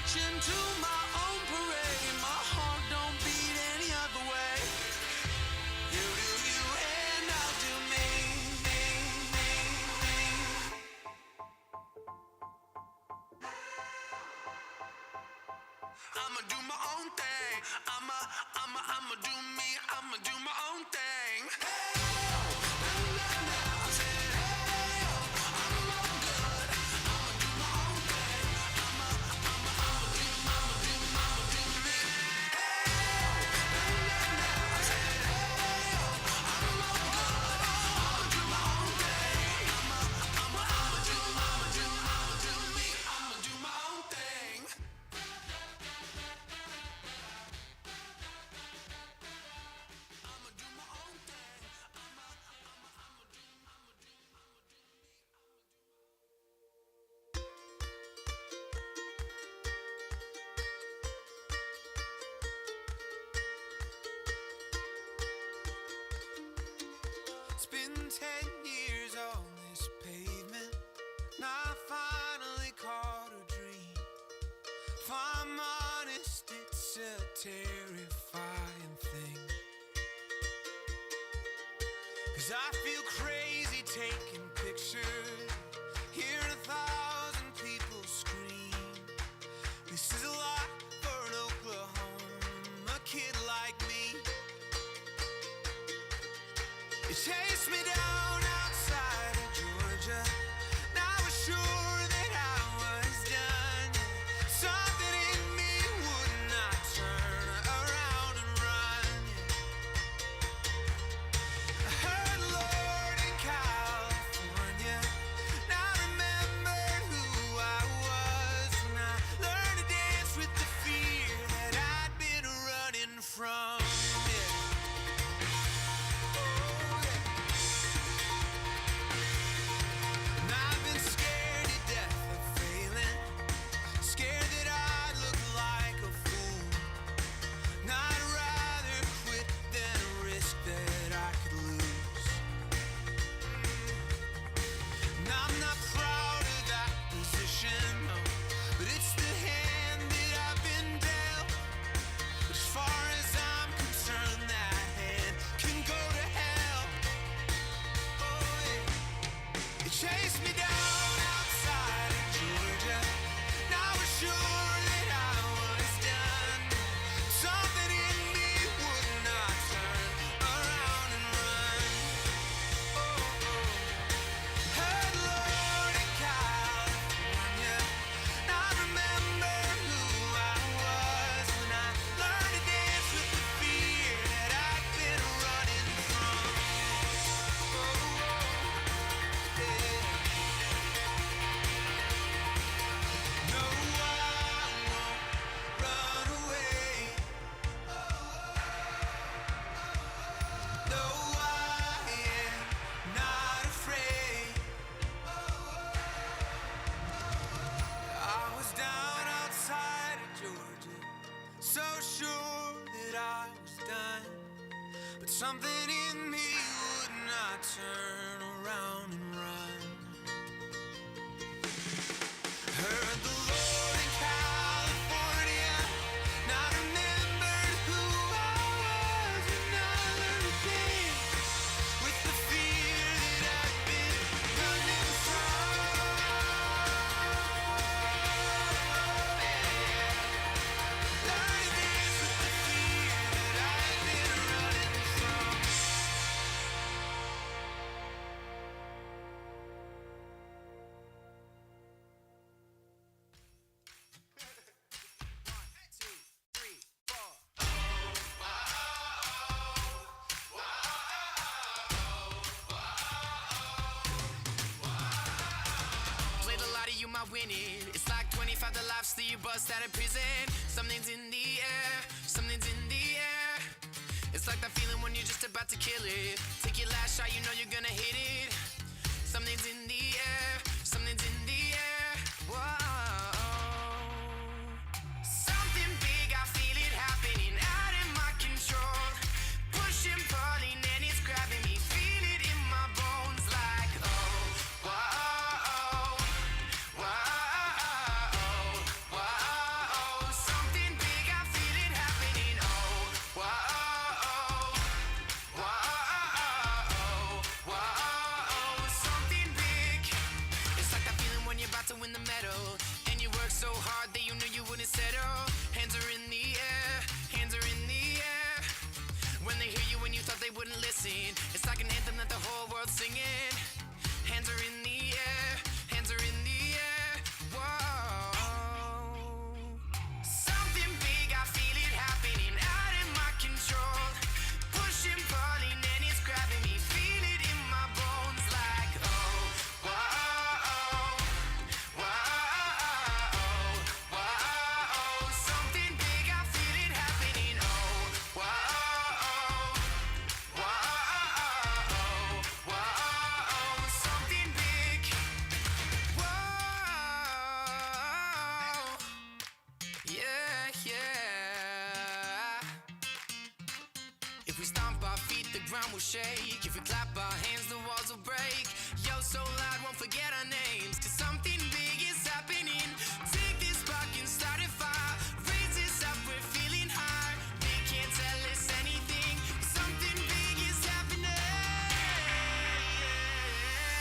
marching to my own parade. My heart don't beat any other way. You do you and I'll do me, me, me, me. I'ma do my own thing. I'ma do me. I'ma do my own thing. Hey, oh, la, la, la. I said, hey, oh, I'm no good. I'ma do my own thing. I'ma do me. Hey, oh, la, la, la. I said, hey, oh, I'm no good. I'ma do my own thing. I'ma do me. I'ma do my own thing. I'ma do my own thing. I'ma do It's been 10 years on this pavement, and I finally caught a dream. If I'm honest, it's a terrifying thing. 'Cause I feel crazy taking pictures, hearing 1,000 people scream. This is a lot for an Oklahoma kid like me. It chased me down outside of Georgia, and I was sure that I was done. Something in me would not turn around and run. I heard Lord in California, and I remembered who I was when I learned to dance with the fear that I'd been running from. And I've been scared to death of failing, scared that I'd look like a fool. And I'd rather quit than risk that I could lose. And I'm not proud of that position, no, but it's the hand that I've been dealt. But as far as I'm concerned, that hand can go to hell. Oh yeah. It chased me down outside of Georgia, and I was sure that I was done. Something in me would not turn around and run. Oh, oh. Heard Lord in California, and I remember who I was when I learned to dance with the fear that I'd been running from. Oh, oh, yeah. No, I won't run away. No, I am not afraid. I was down outside of Georgia, so sure that I was done. But something in me would not turn around and run. Heard the Lord in California, and I remembered who I was when I learned to dance with the fear that I'd been running from. Learned to dance with the fear that I'd been running from. Played a lot of you might win it. It's like 25 the lives that you bust out of prison. Something's in the air, something's in the air. It's like that feeling when you're just about to kill it. Take your last shot, you know you're gonna hit it. Something's in the air, something's in the air. Whoa. Something big, I feel it happening out of my control. Pushing, pulling, and it's grabbing me. Feel it in my bones like, oh, whoa, whoa, whoa, whoa. ground will shake. If we clap our hands, the walls will break. Yo, so loud, won't forget our names. Cause something big is happening. Take this spark and start a fire. Raise this up, we're feeling high. They can't tell us anything. Something big is happening.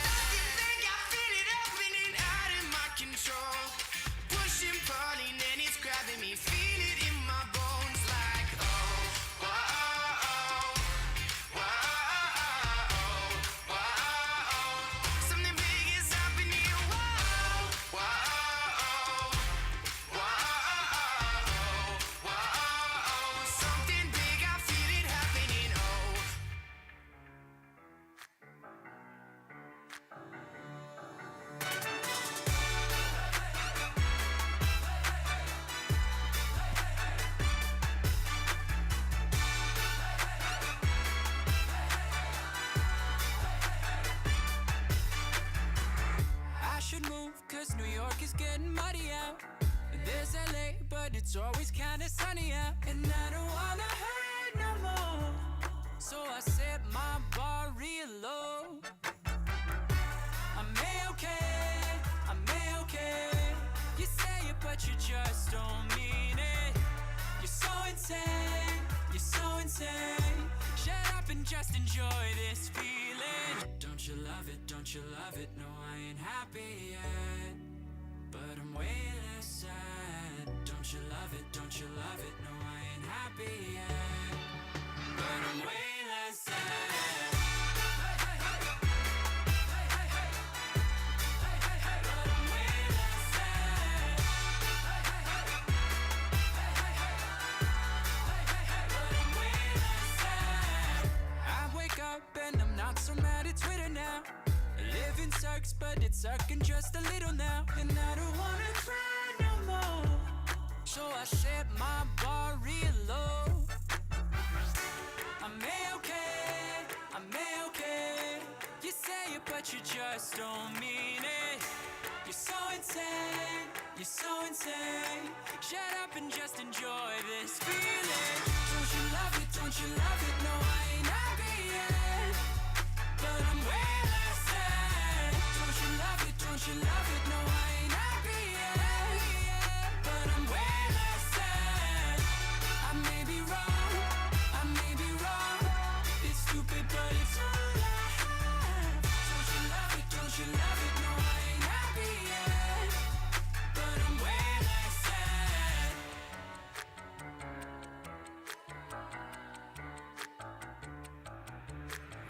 Something big, I feel it happening out of my control. Pushing, pulling, and it's grabbing me. Feel it in my bones like, oh, whoa, oh, whoa, whoa, whoa. Something big is happening. Whoa, whoa, whoa, whoa. Something big, I feel it happening. Oh. I should move, cause New York is getting muddy out. There's LA, but it's always kinda sunny out. And I don't wanna hurt no more. So I set my bar real low. I'm A-okay, I'm A-okay. You say it, but you just don't mean it. You're so insane, you're so insane. Shut up and just enjoy this feeling. Don't you love it, don't you love it? No, I ain't happy yet, but I'm way less sad. Don't you love it, don't you love it? No, I ain't happy yet, but I'm way less sad. But I'm way less sad. But I'm way less sad. I wake up and I'm not so mad at Twitter now. Living sucks, but it's sucking just a little now. And I don't wanna cry no more. So I set my bar real low. I'm A-okay, I'm A-okay. You say it, but you just don't mean it. You're so insane, you're so insane. Shut up and just enjoy this feeling. Don't you love it, don't you love it? No, I ain't happy yet, but I'm way less sad. Don't you love it, don't you love it? No, I ain't happy yet, but I'm way less sad. I may be wrong, I may be wrong. It's stupid, but it's all I have. Don't you love it, don't you love it? No, I ain't happy yet, but I'm way less sad.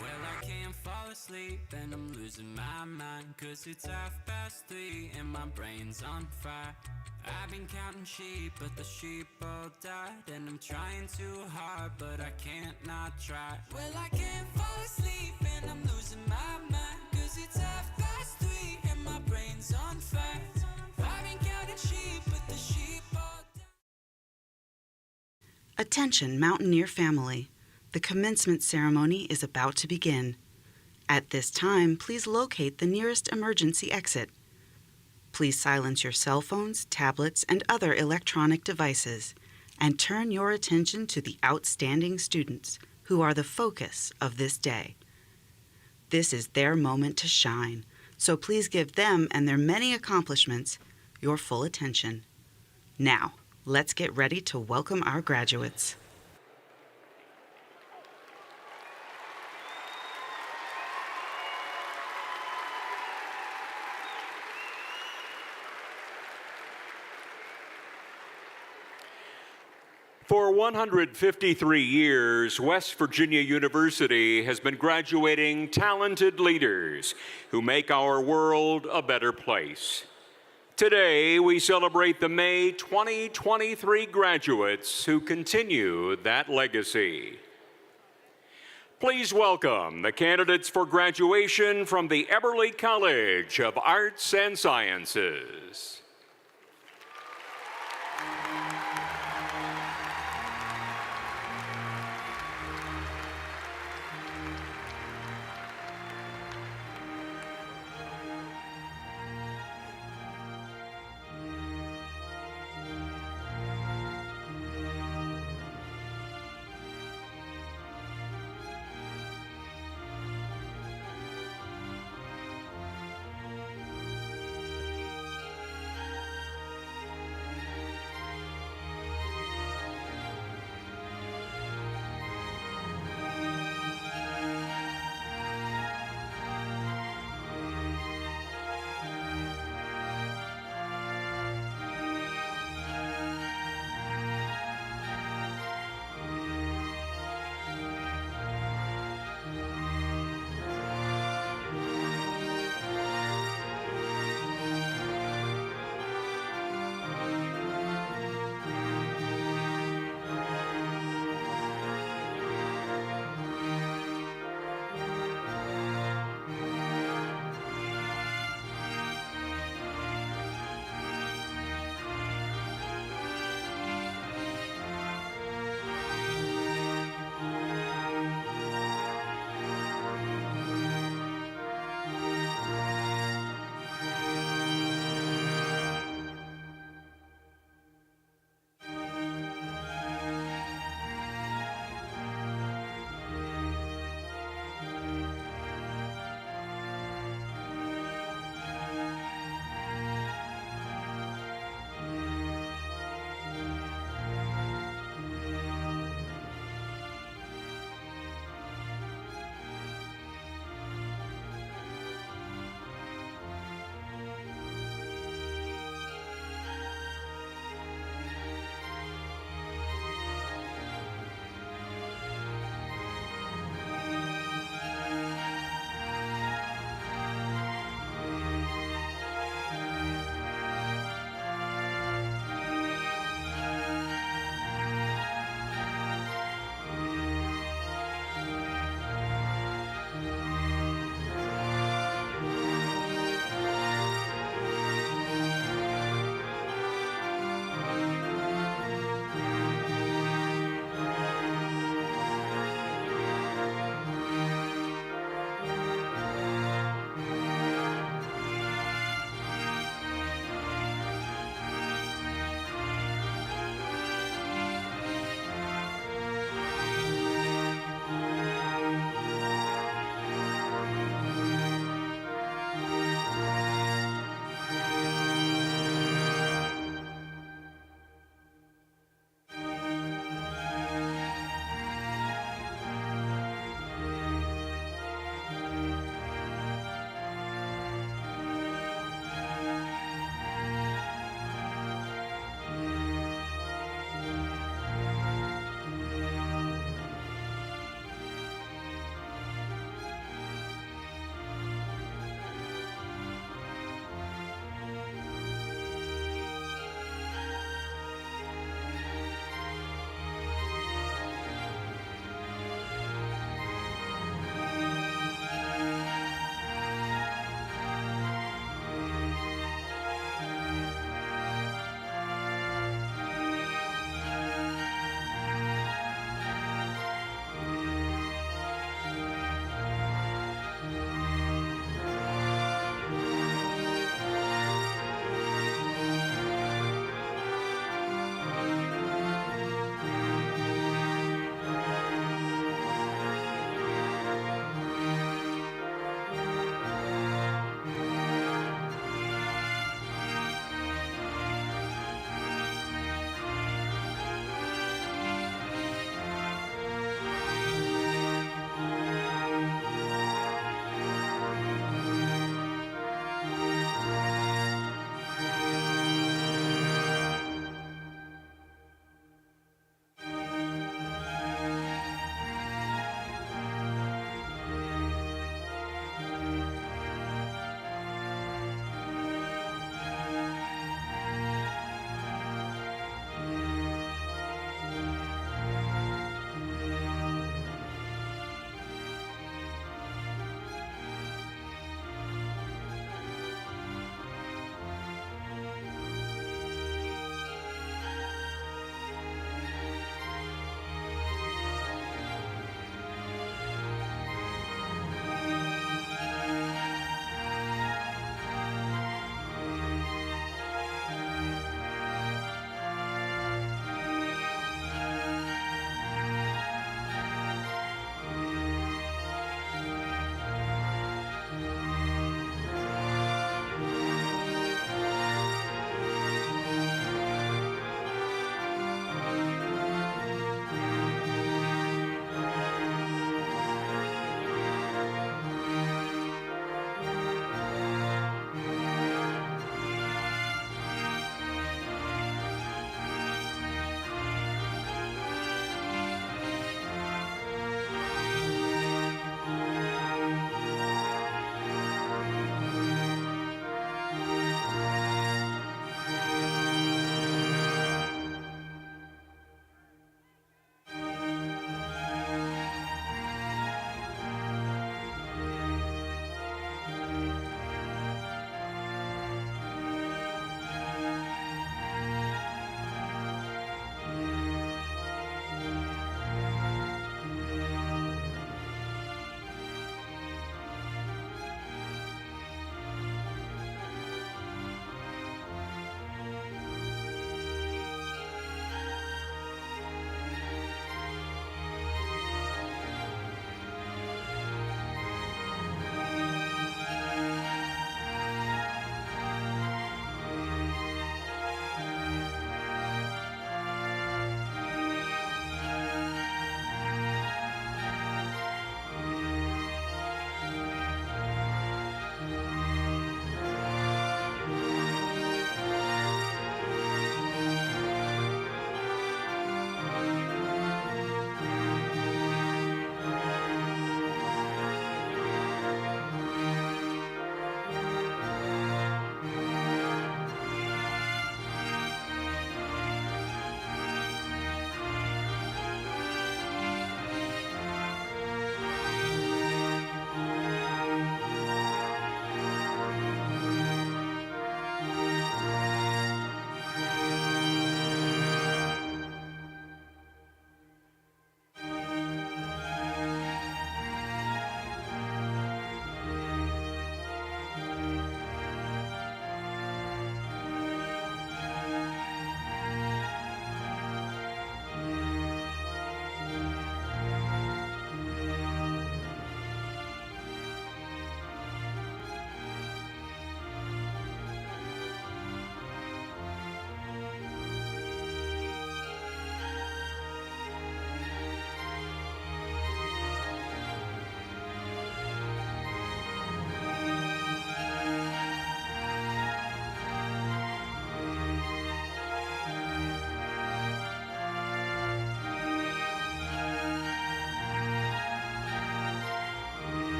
Well, I can't fall asleep and I'm losing my mind. Cause it's 3:30 and my brain's on fire. I've been counting sheep, but the sheep all died. And I'm trying too hard, but I can't not try. Well, I can't fall asleep and I'm losing my mind. Cause it's 3:30 and my brain's on fire. I've been counting sheep, but the sheep all died. Attention, Mountaineer family. The commencement ceremony is about to begin. At this time, please locate the nearest emergency exit. Please silence your cell phones, tablets, and other electronic devices, and turn your attention to the outstanding students who are the focus of this day. This is their moment to shine, so please give them and their many accomplishments your full attention. Now, let's get ready to welcome our graduates. For 153 years, West Virginia University has been graduating talented leaders who make our world a better place. Today, we celebrate the May 2023 graduates who continue that legacy. Please welcome the candidates for graduation from the Eberly College of Arts and Sciences.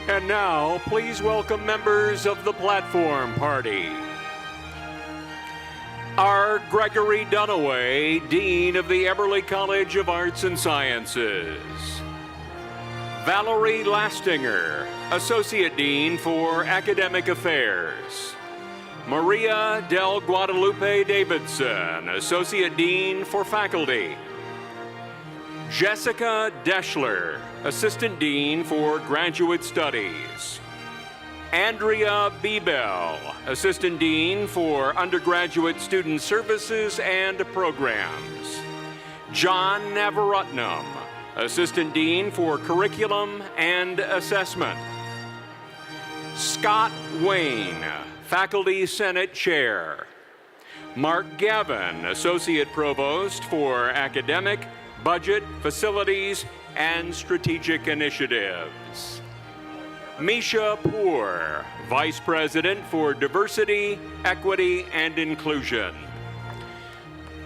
And now, please welcome members of the platform party. R. Gregory Dunaway, Dean of the Eberly College of Arts and Sciences. Valerie Lastinger, Associate Dean for Academic Affairs. Maria del Guadalupe Davidson, Associate Dean for Faculty. Jessica Deschler, Assistant Dean for Graduate Studies. Andrea Biebel, Assistant Dean for Undergraduate Student Services and Programs. John Navaratnam, Assistant Dean for Curriculum and Assessment. Scott Wayne, Faculty Senate Chair. Mark Gavin, Associate Provost for Academic, Budget, Facilities, and Strategic Initiatives. Misha Poor, Vice President for Diversity, Equity, and Inclusion.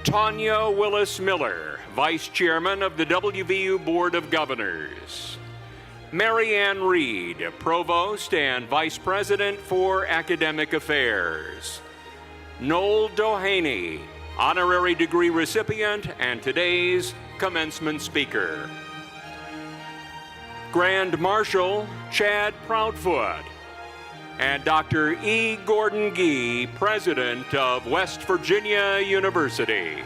Tanya Willis Miller, Vice Chairman of the WVU Board of Governors. Mary Ann Reed, Provost and Vice President for Academic Affairs. Noel Doheny, Honorary Degree recipient and today's commencement speaker. Grand Marshal Chad Proudfoot, and Dr. E. Gordon Gee, President of West Virginia University.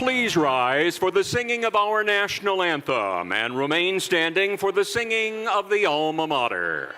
Please rise for the singing of our national anthem and remain standing for the singing of the alma mater.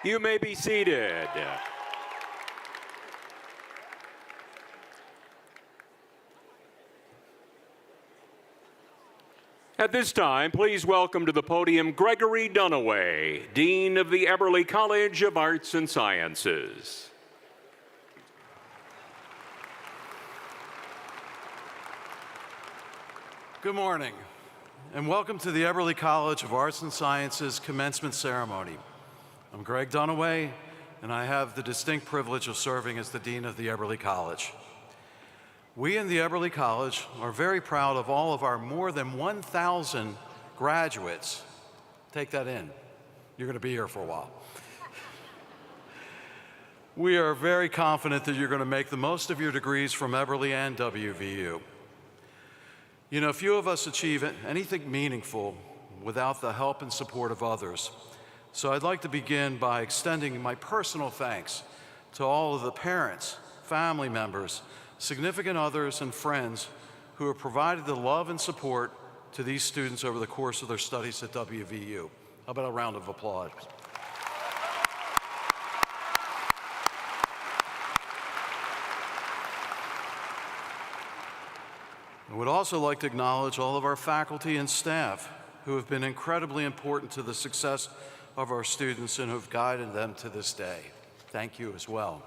You may be seated. At this time, please welcome to the podium Gregory Dunaway, Dean of the Eberly College of Arts and Sciences. Good morning. and welcome to the Eberly College of Arts and Sciences commencement ceremony. I'm Greg Dunaway, and I have the distinct privilege of serving as the Dean of the Eberly College. We in the Eberly College are very proud of all of our more than 1,000 graduates. Take that in. You're going to be here for a while. We are very confident that you're going to make the most of your degrees from Eberly and WVU. You know, few of us achieve anything meaningful without the help and support of others. So I'd like to begin by extending my personal thanks to all of the parents, family members, significant others, and friends who have provided the love and support to these students over the course of their studies at WVU. How about a round of applause? I would also like to acknowledge all of our faculty and staff who have been incredibly important to the success of our students and who have guided them to this day. Thank you as well.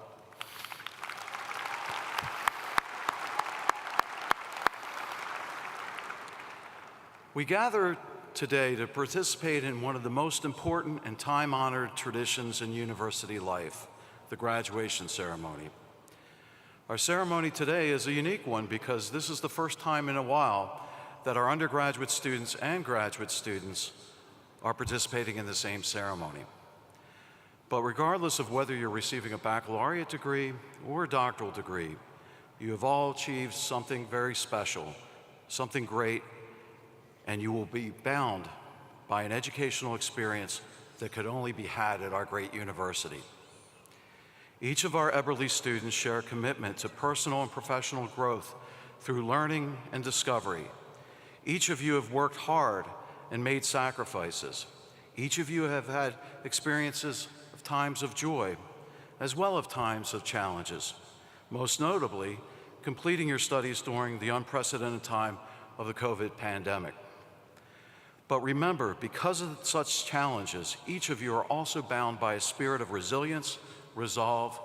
We gather today to participate in one of the most important and time-honored traditions in university life, the graduation ceremony. Our ceremony today is a unique one because this is the first time in a while that our undergraduate students and graduate students are participating in the same ceremony. But regardless of whether you're receiving a baccalaureate degree or a doctoral degree, you have all achieved something very special, something great, and you will be bound by an educational experience that could only be had at our great university. Each of our Eberly students share a commitment to personal and professional growth through learning and discovery. Each of you have worked hard and made sacrifices. Each of you have had experiences of times of joy, as well as times of challenges, most notably completing your studies during the unprecedented time of the COVID pandemic. But remember, because of such challenges, each of you are also bound by a spirit of resilience, resolve,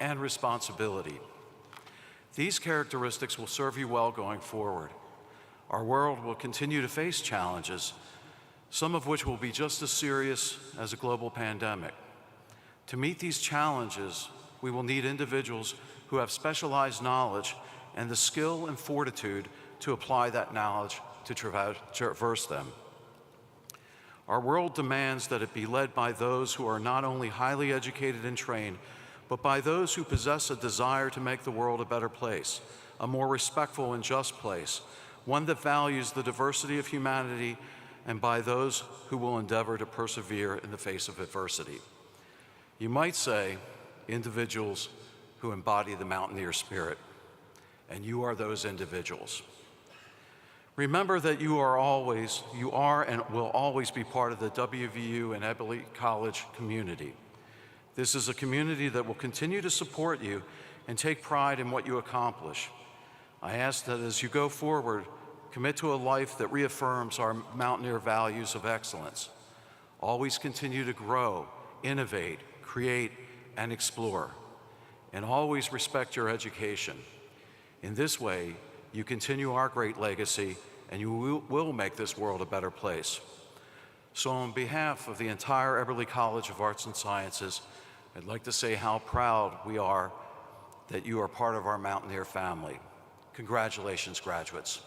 and responsibility. These characteristics will serve you well going forward. Our world will continue to face challenges, some of which will be just as serious as a global pandemic. To meet these challenges, we will need individuals who have specialized knowledge and the skill and fortitude to apply that knowledge to traverse them. Our world demands that it be led by those who are not only highly educated and trained, but by those who possess a desire to make the world a better place, a more respectful and just place, one that values the diversity of humanity, and by those who will endeavor to persevere in the face of adversity. You might say individuals who embody the mountaineer spirit, and you are those individuals. Remember that you are and will always be part of the WVU and Eberly College community. This is a community that will continue to support you and take pride in what you accomplish. I ask that as you go forward, commit to a life that reaffirms our mountaineer values of excellence. Always continue to grow, innovate, create, and explore. And always respect your education. In this way, you continue our great legacy, and you will make this world a better place. So on behalf of the entire Eberly College of Arts and Sciences, I'd like to say how proud we are that you are part of our Mountaineer family. Congratulations, graduates.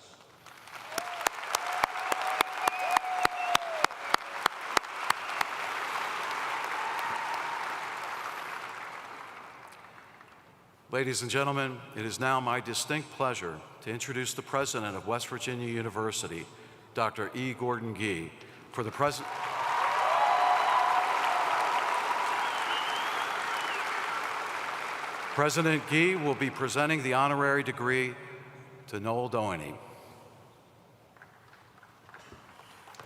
Ladies and gentlemen, it is now my distinct pleasure to introduce the president of West Virginia University, Dr. E. Gordon Gee, for the President Gee will be presenting the honorary degree to Noel Doheny.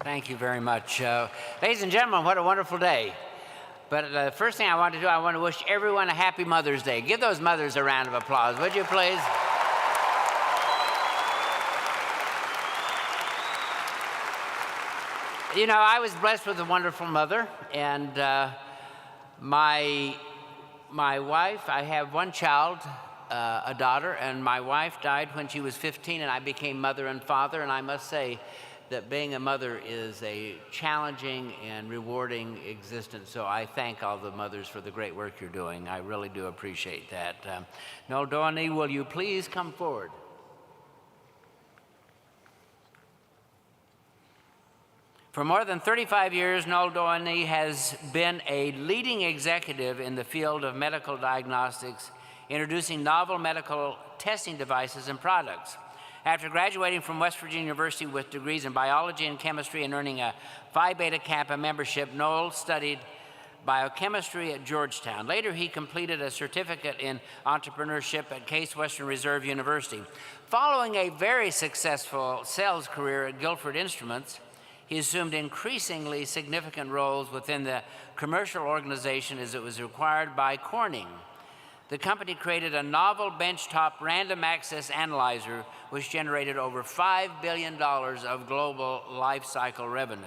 Thank you very much. Ladies and gentlemen, what a wonderful day. But the first thing I want to do, I want to wish everyone a happy Mother's Day. Give those mothers a round of applause, would you please? You know, I was blessed with a wonderful mother, and my wife, I have one child, a daughter, and my wife died when she was 15, and I became mother and father, and I must say, that being a mother is a challenging and rewarding existence. So I thank all the mothers for the great work you're doing. I really do appreciate that. Noel Doheny, will you please come forward? For more than 35 years, Noel Doheny has been a leading executive in the field of medical diagnostics, introducing novel medical testing devices and products. After graduating from West Virginia University with degrees in biology and chemistry and earning a Phi Beta Kappa membership, Noel studied biochemistry at Georgetown. Later, he completed a certificate in entrepreneurship at Case Western Reserve University. Following a very successful sales career at Guilford Instruments, he assumed increasingly significant roles within the commercial organization as it was required by Corning. The company created a novel benchtop random access analyzer which generated over $5 billion of global life cycle revenue.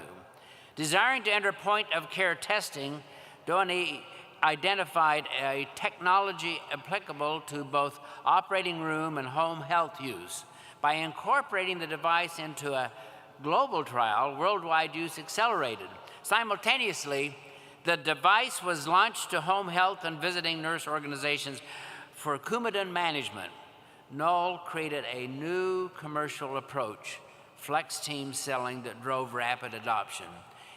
Desiring to enter point-of-care testing, Doheny identified a technology applicable to both operating room and home health use. By incorporating the device into a global trial, worldwide use accelerated. Simultaneously, the device was launched to home health and visiting nurse organizations for Coumadin management. Noel created a new commercial approach, flex team selling, that drove rapid adoption.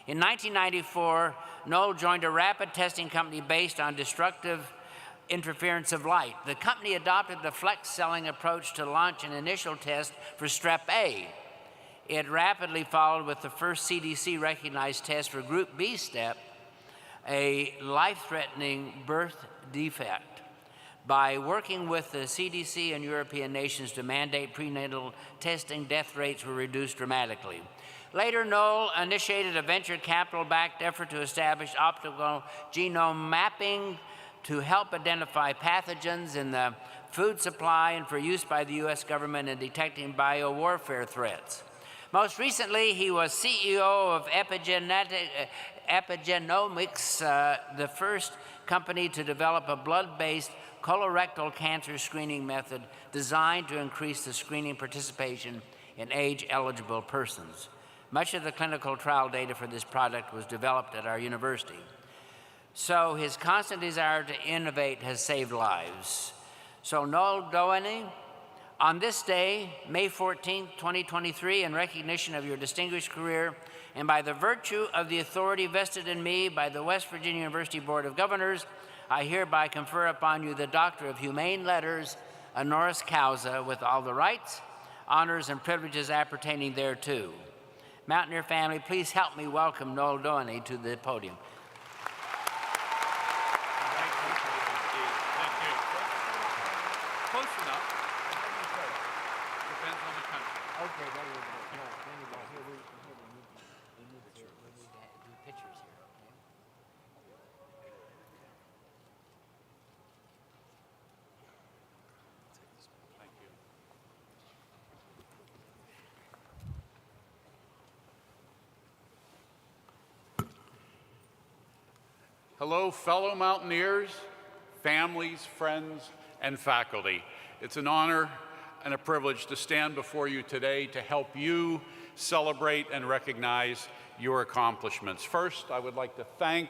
In 1994, Noel joined a rapid testing company based on destructive interference of light. The company adopted the flex selling approach to launch an initial test for strep A. It rapidly followed with the first CDC recognized test for Group B step, a life-threatening birth defect. By working with the CDC and European nations to mandate prenatal testing, death rates were reduced dramatically. Later, Noel initiated a venture capital-backed effort to establish optical genome mapping to help identify pathogens in the food supply and for use by the US government in detecting biowarfare threats. Most recently, he was CEO of Epigenomics, the first company to develop a blood-based colorectal cancer screening method designed to increase the screening participation in age-eligible persons. Much of the clinical trial data for this product was developed at our university. So his constant desire to innovate has saved lives. So Noel Doheny, on this day, May 14, 2023, in recognition of your distinguished career, and by the virtue of the authority vested in me by the West Virginia University Board of Governors, I hereby confer upon you the Doctor of Humane Letters, honoris causa, with all the rights, honors, and privileges appertaining thereto. Mountaineer family, please help me welcome Noel Doheny to the podium. Close enough. Depends on the country. Okay, there you go. No, there you go. Here we need to do pictures here. Thank you. Hello, fellow Mountaineers, families, friends, and faculty. It's an honor and a privilege to stand before you today to help you celebrate and recognize your accomplishments. First, I would like to thank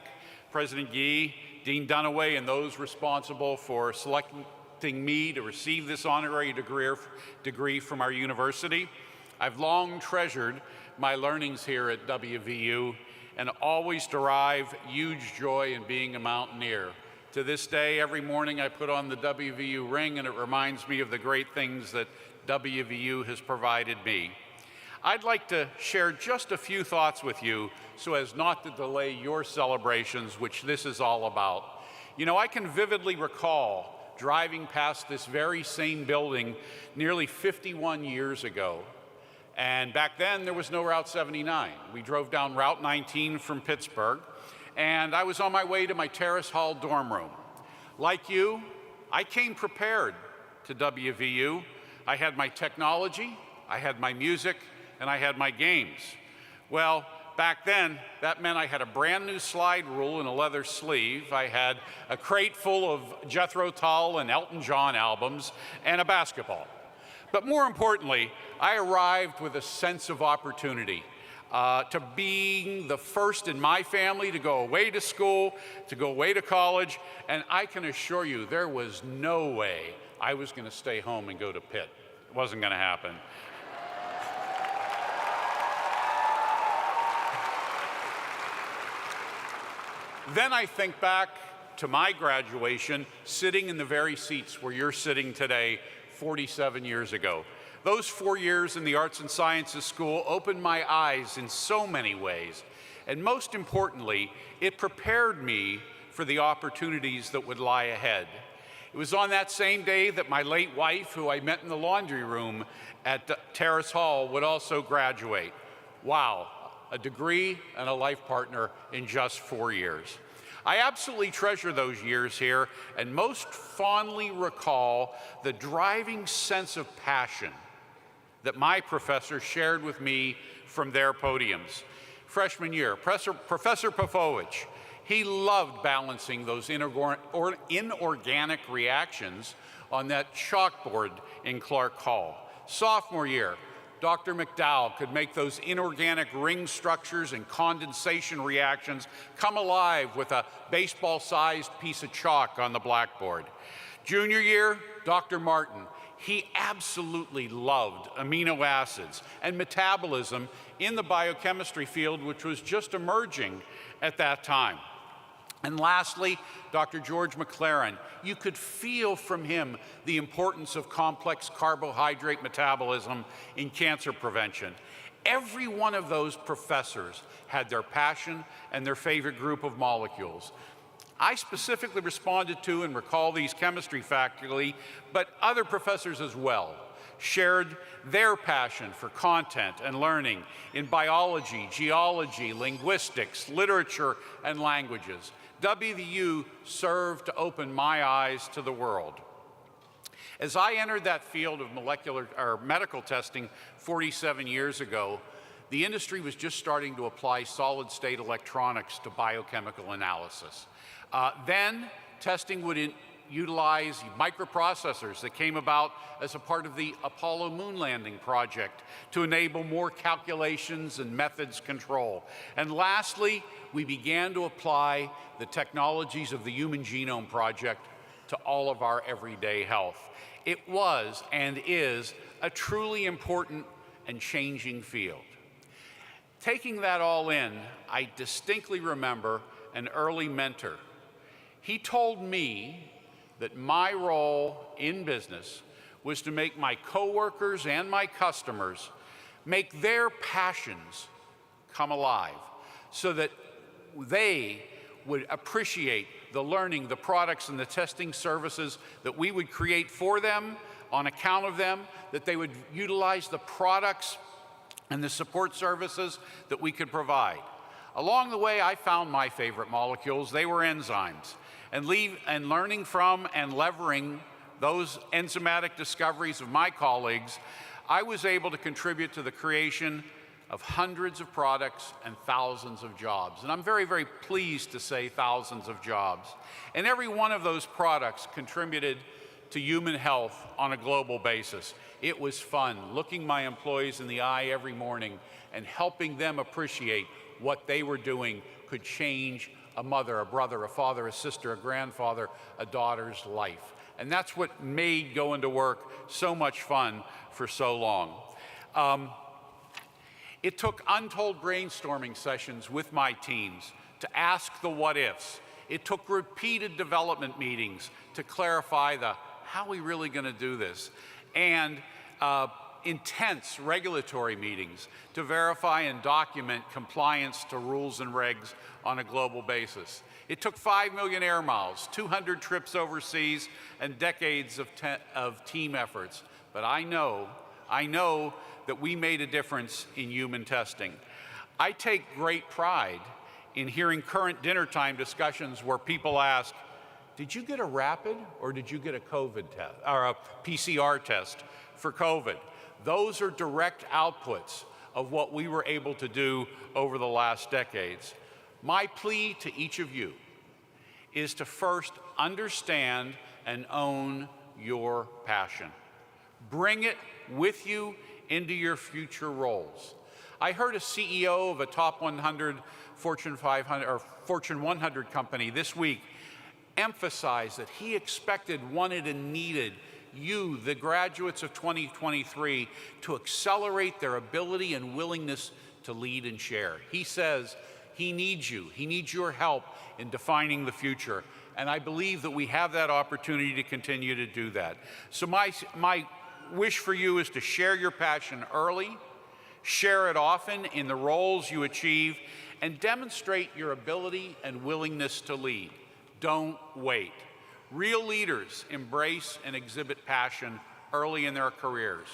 President Gee, Dean Dunaway, and those responsible for selecting me to receive this honorary degree from our university. I've long treasured my learnings here at WVU and always derive huge joy in being a Mountaineer. To this day, every morning I put on the WVU ring and it reminds me of the great things that WVU has provided me. I'd like to share just a few thoughts with you so as not to delay your celebrations, which this is all about. You know, I can vividly recall driving past this very same building nearly 51 years ago. And back then, there was no Route 79. We drove down Route 19 from Pittsburgh, and I was on my way to my Terrace Hall dorm room. Like you, I came prepared to WVU. I had my technology, I had my music, and I had my games. Well, back then, that meant I had a brand new slide rule in a leather sleeve. I had a crate full of Jethro Tull and Elton John albums, and a basketball. But more importantly, I arrived with a sense of opportunity. To being the first in my family to go away to school, to go away to college, and I can assure you there was no way I was going to stay home and go to Pitt. It wasn't going to happen. Then I think back to my graduation, sitting in the very seats where you're sitting today 47 years ago. Those 4 years in the Arts and Sciences School opened my eyes in so many ways. And most importantly, it prepared me for the opportunities that would lie ahead. It was on that same day that my late wife, who I met in the laundry room at Terrace Hall, would also graduate. Wow, a degree and a life partner in just 4 years. I absolutely treasure those years here and most fondly recall the driving sense of passion that my professors shared with me from their podiums. Freshman year, Professor Pofowicz, he loved balancing those inorganic reactions on that chalkboard in Clark Hall. Sophomore year, Dr. McDowell could make those inorganic ring structures and condensation reactions come alive with a baseball-sized piece of chalk on the blackboard. Junior year, Dr. Martin, he absolutely loved amino acids and metabolism in the biochemistry field, which was just emerging at that time. And lastly, Dr. George McLaren, you could feel from him the importance of complex carbohydrate metabolism in cancer prevention. Every one of those professors had their passion and their favorite group of molecules. I specifically responded to and recall these chemistry faculty, but other professors as well shared their passion for content and learning in biology, geology, linguistics, literature, and languages. WVU served to open my eyes to the world. As I entered that field of medical testing 47 years ago, the industry was just starting to apply solid-state electronics to biochemical analysis. Then testing would utilize microprocessors that came about as a part of the Apollo moon landing project to enable more calculations and methods control. And lastly, we began to apply the technologies of the Human Genome Project to all of our everyday health. It was and is a truly important and changing field. Taking that all in, I distinctly remember an early mentor. He told me that my role in business was to make my coworkers and my customers make their passions come alive so that they would appreciate the learning, the products, and the testing services that we would create for them on account of them, that they would utilize the products and the support services that we could provide. Along the way, I found my favorite molecules. They were enzymes. And learning from and leveraging those enzymatic discoveries of my colleagues, I was able to contribute to the creation of hundreds of products and thousands of jobs. And I'm very, very pleased to say thousands of jobs. And every one of those products contributed to human health on a global basis. It was fun looking my employees in the eye every morning and helping them appreciate what they were doing could change a mother, a brother, a father, a sister, a grandfather, a daughter's life. And that's what made going to work so much fun for so long. It took untold brainstorming sessions with my teams to ask the what ifs. It took repeated development meetings to clarify the how are we really going to do this, and intense regulatory meetings to verify and document compliance to rules and regs on a global basis. It took 5 million air miles, 200 trips overseas, and decades of team efforts. But I know that we made a difference in human testing. I take great pride in hearing current dinner time discussions where people ask, did you get a rapid or did you get a COVID test or a PCR test for COVID? Those are direct outputs of what we were able to do over the last decades. My plea to each of you is to first understand and own your passion. Bring it with you into your future roles. I heard a CEO of a top 100 Fortune 500 or Fortune 100 company this week emphasize that he expected, wanted, and needed you, the graduates of 2023, to accelerate their ability and willingness to lead and share. He says he needs you. He needs your help in defining the future. And I believe that we have that opportunity to continue to do that. So my wish for you is to share your passion early, share it often in the roles you achieve, and demonstrate your ability and willingness to lead. Don't wait. Real leaders embrace and exhibit passion early in their careers.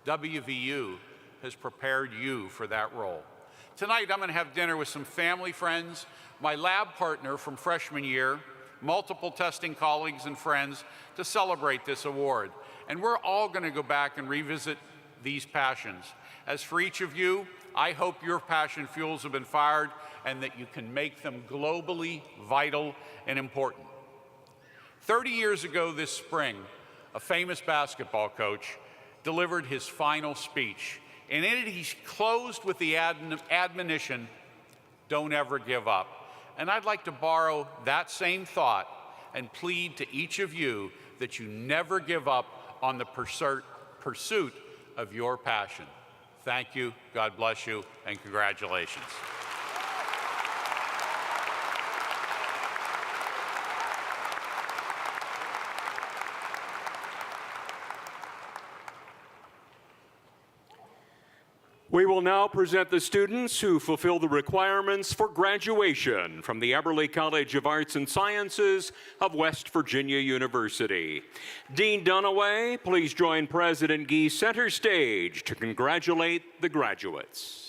WVU has prepared you for that role. Tonight, I'm going to have dinner with some family friends, my lab partner from freshman year, multiple testing colleagues and friends to celebrate this award. And we're all going to go back and revisit these passions. As for each of you, I hope your passion fuels have been fired and that you can make them globally vital and important. 30 years ago this spring, a famous basketball coach delivered his final speech. And in it, he closed with the admonition, don't ever give up. And I'd like to borrow that same thought and plead to each of you that you never give up on the pursuit of your passion. Thank you, God bless you, and congratulations. We will now present the students who fulfill the requirements for graduation from the Eberly College of Arts and Sciences of West Virginia University. Dean Dunaway, please join President Gee center stage to congratulate the graduates.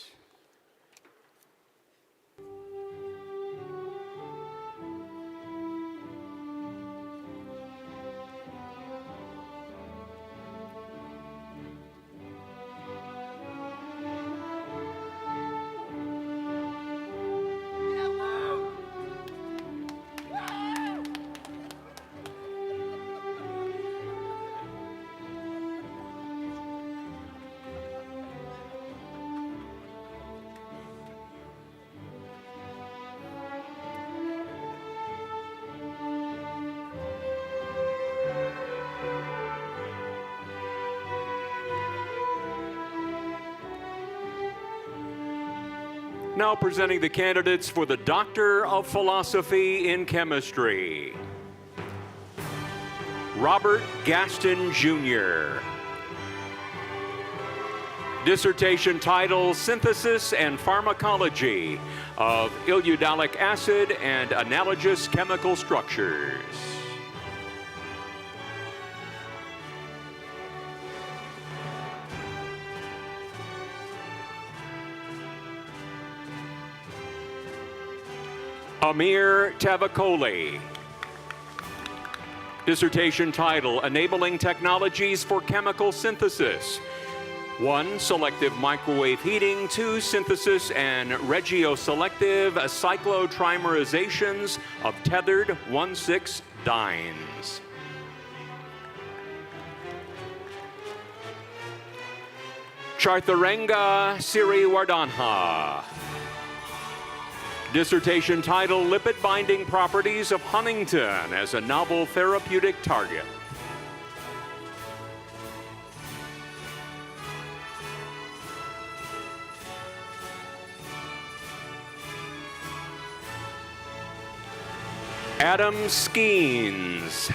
Now presenting the candidates for the Doctor of Philosophy in Chemistry. Robert Gaston, Jr. Dissertation title, Synthesis and Pharmacology of Iodalic Acid and Analogous Chemical Structures. Amir Tavakoli. Dissertation title, Enabling Technologies for Chemical Synthesis. 1. Selective microwave heating. 2. Synthesis and regioselective cyclotrimerizations of tethered 1,6-dienes. Chartharenga Siriwardhanha. Dissertation title, Lipid Binding Properties of Huntingtin as a Novel Therapeutic Target. Adam Skeens.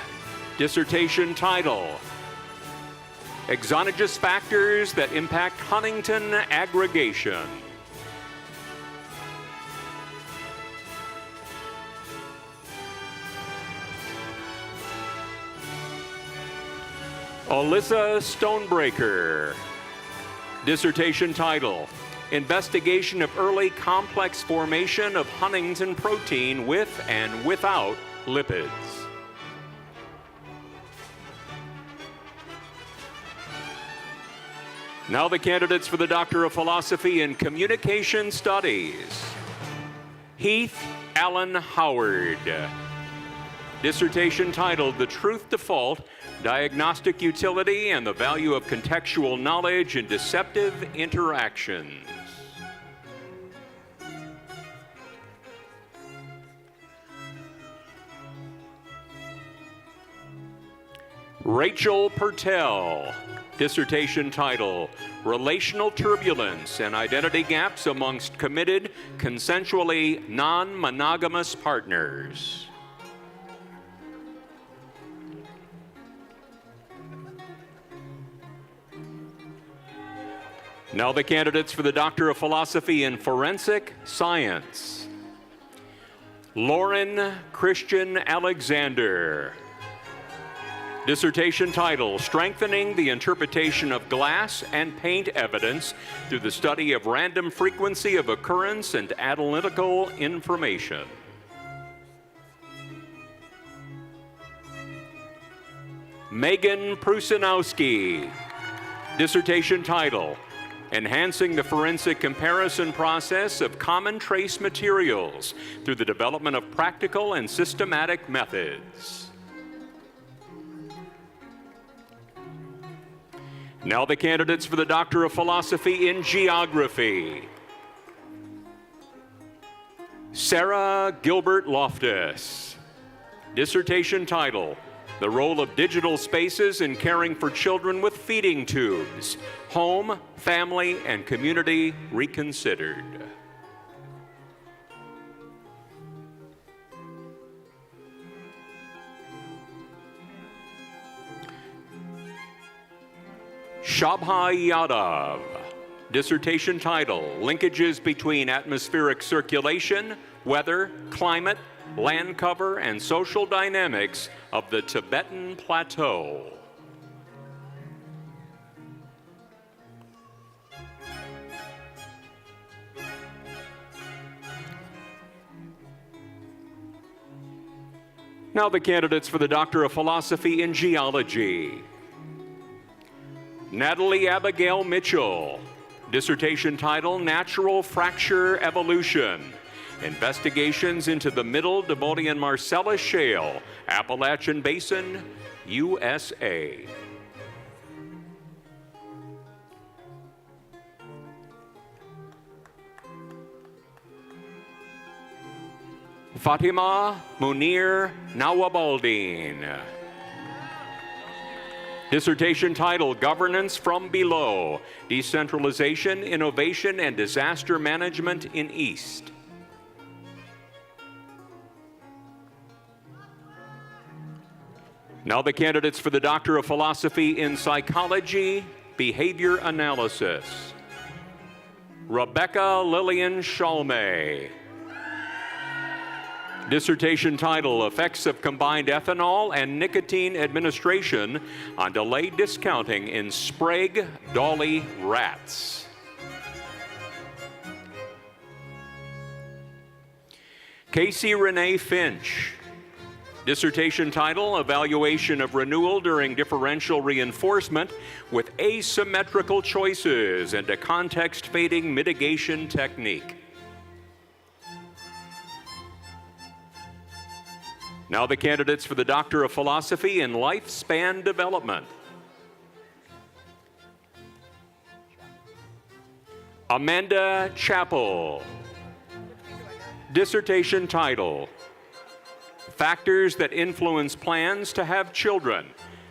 Dissertation title, Exogenous Factors that Impact Huntingtin Aggregation. Alyssa Stonebreaker. Dissertation title, Investigation of Early Complex Formation of Huntingtin Protein with and without lipids. Now the candidates for the Doctor of Philosophy in Communication Studies. Heath Allen Howard. dissertation titled The Truth Default, Diagnostic Utility and the Value of Contextual Knowledge in Deceptive Interactions. Rachel Pertel, dissertation title, Relational Turbulence and Identity Gaps Amongst Committed, Consensually Non-Monogamous Partners. Now the candidates for the Doctor of Philosophy in Forensic Science. Lauren Christian Alexander, dissertation title, Strengthening the Interpretation of Glass and Paint Evidence Through the Study of Random Frequency of Occurrence and Analytical Information. Megan Prusinowski, dissertation title, Enhancing the Forensic Comparison Process of Common Trace Materials Through the Development of Practical and Systematic Methods. Now the candidates for the Doctor of Philosophy in Geography. Sarah Gilbert Loftus, dissertation title, The Role of Digital Spaces in Caring for Children with Feeding Tubes, Home, Family, and Community Reconsidered. Shabha Yadav, dissertation title, Linkages Between Atmospheric Circulation, Weather, Climate, Land Cover, and Social Dynamics of the Tibetan Plateau. Now the candidates for the Doctor of Philosophy in Geology. Natalie Abigail Mitchell, dissertation title, Natural Fracture Evolution, Investigations into the Middle Devonian Marcellus Shale, Appalachian Basin, USA. Fatima Munir Nawabaldeen, dissertation title, Governance from Below, Decentralization, Innovation, and Disaster Management in East. Now the candidates for the Doctor of Philosophy in Psychology, Behavior Analysis. Rebecca Lillian Shalmay, dissertation title, Effects of Combined Ethanol and Nicotine Administration on Delayed Discounting in Sprague Dawley Rats. Casey Renee Finch, dissertation title, Evaluation of Renewal During Differential Reinforcement with Asymmetrical Choices and a Context Fading Mitigation Technique. Now the candidates for the Doctor of Philosophy in Lifespan Development. Amanda Chappell, dissertation title, Factors that Influence Plans to Have Children,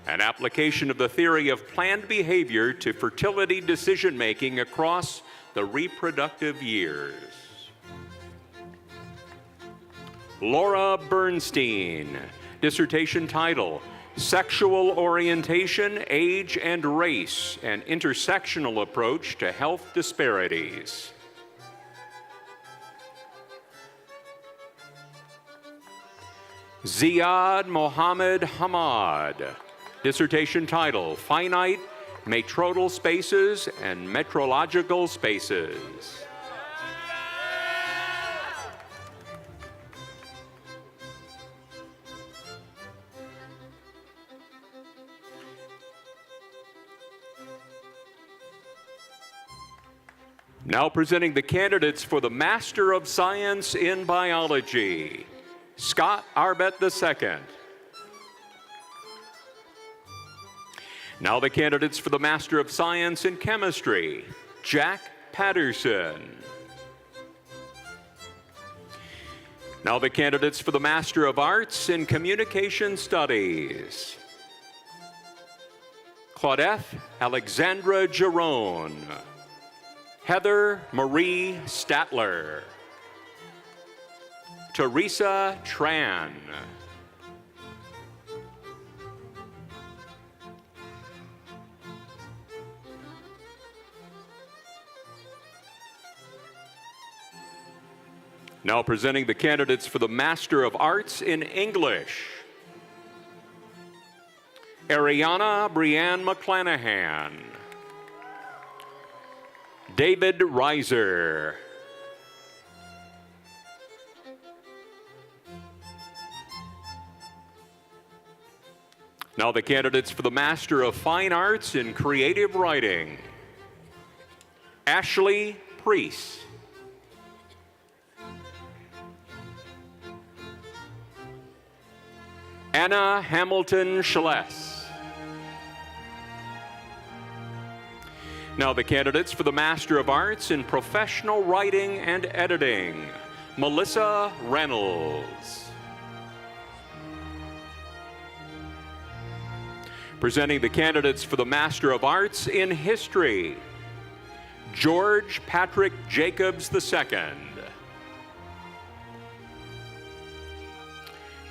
an application of the theory of planned behavior to fertility decision-making across the reproductive years. Laura Bernstein, dissertation title, Sexual Orientation, Age, and Race, an Intersectional Approach to Health Disparities. Ziad Mohammed Hamad, dissertation title, Finite Matrodal Spaces and Metrological Spaces. Now presenting the candidates for the Master of Science in Biology. Scott Arbett II. Now the candidates for the Master of Science in Chemistry, Jack Patterson. Now the candidates for the Master of Arts in Communication Studies, Claudette Alexandra Giron, Heather Marie Statler, Teresa Tran, now presenting the candidates for the Master of Arts in English, Ariana Brianne McClanahan, David Reiser, now the candidates for the Master of Fine Arts in Creative Writing, Ashley Priest, Anna Hamilton Schless. Now the candidates for the Master of Arts in Professional Writing and Editing, Melissa Reynolds. Presenting the candidates for the Master of Arts in History, George Patrick Jacobs II.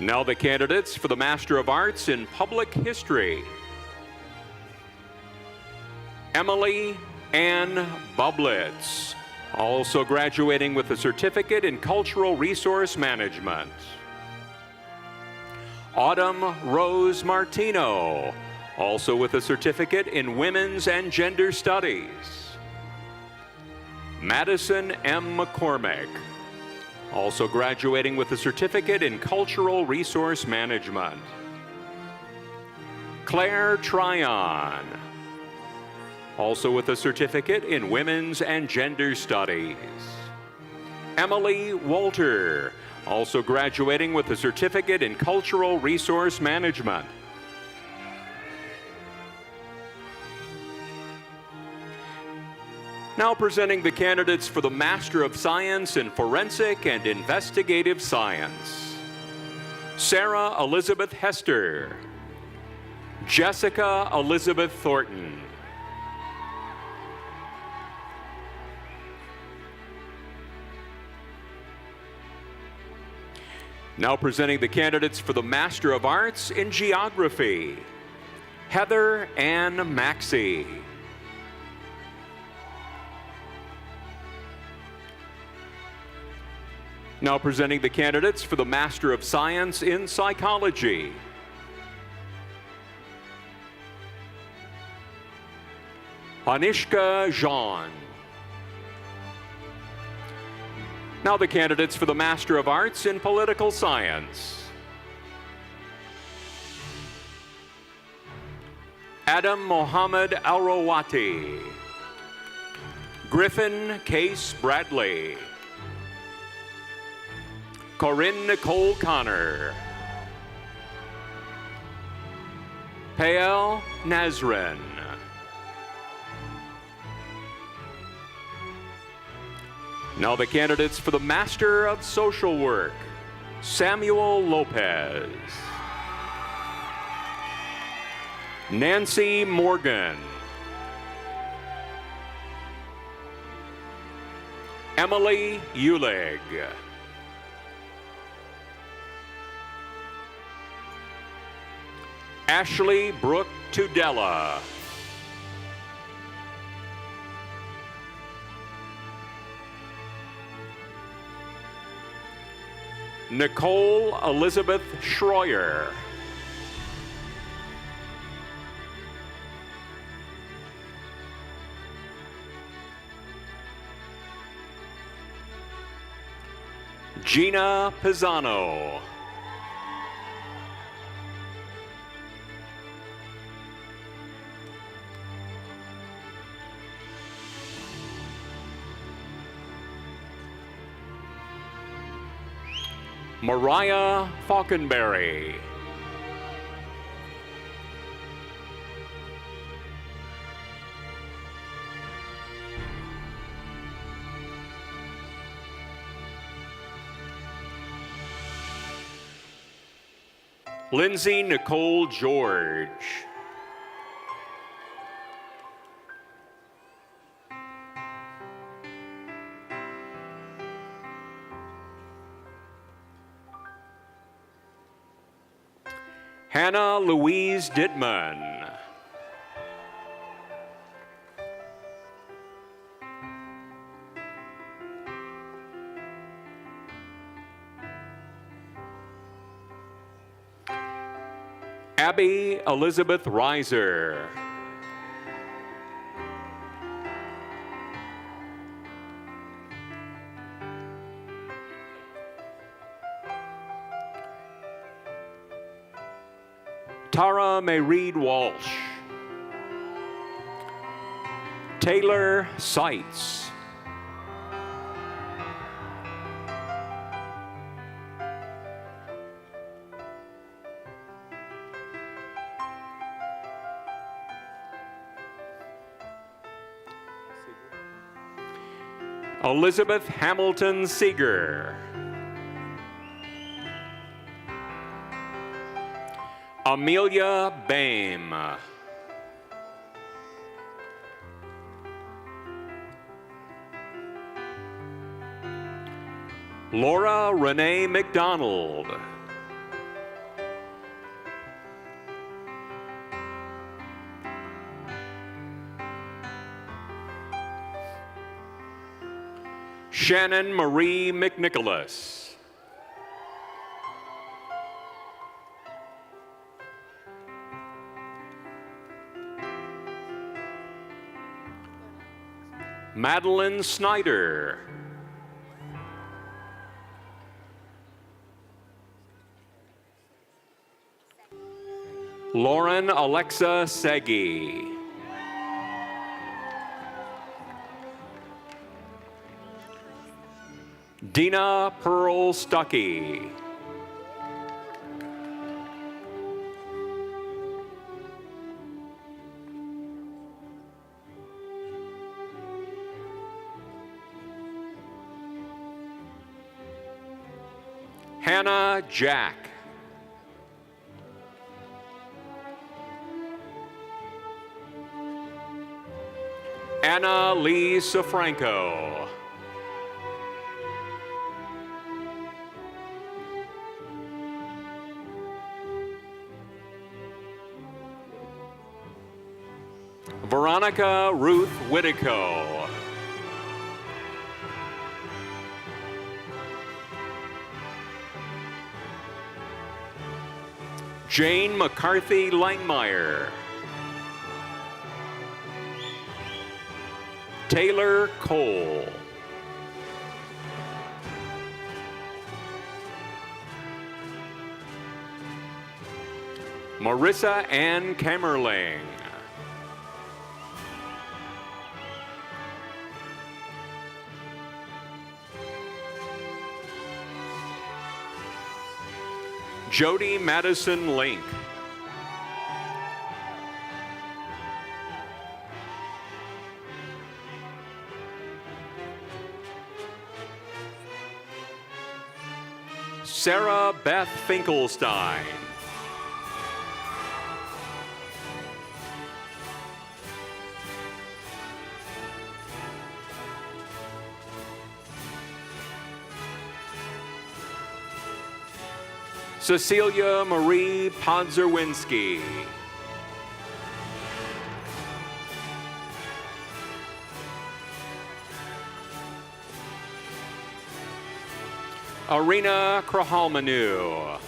Now the candidates for the Master of Arts in Public History, Emily Ann Bublitz, also graduating with a certificate in Cultural Resource Management. Autumn Rose Martino, also with a certificate in Women's and Gender Studies. Madison M. McCormick, also graduating with a certificate in Cultural Resource Management. Claire Tryon, also with a certificate in Women's and Gender Studies. Emily Walter, also graduating with a certificate in Cultural Resource Management. Now presenting the candidates for the Master of Science in Forensic and Investigative Science, Sarah Elizabeth Hester, Jessica Elizabeth Thornton, now presenting the candidates for the Master of Arts in Geography, Heather Ann Maxey, now presenting the candidates for the Master of Science in Psychology, Anishka Jean. Now the candidates for the Master of Arts in Political Science, Adam Mohammed Alrawati, Griffin Case Bradley, Corinne Nicole Connor, Pael Nazrin, now the candidates for the Master of Social Work, Samuel Lopez, Nancy Morgan, Emily Ulig, Ashley Brooke Tudela, Nicole Elizabeth Schroyer, Gina Pisano, Mariah Falconberry, Lindsay Nicole George. Hannah Louise Dittman. Abby Elizabeth Reiser. Tara May Reed Walsh. Taylor Seitz. Elizabeth Hamilton Seeger. Amelia Bame. Laura Renee McDonald. Shannon Marie McNicholas. Madeline Snyder. Lauren Alexa Segi. Dina Pearl Stuckey. Hannah Jack. Anna Lee Sofranco. Veronica Ruth Whitico. Jane McCarthy Langmeyer. Taylor Cole. Marissa Ann Kammerling. Jody Madison Link. Sarah Beth Finkelstein. Cecilia Marie Podzerwinski. Arena Krahalmanu.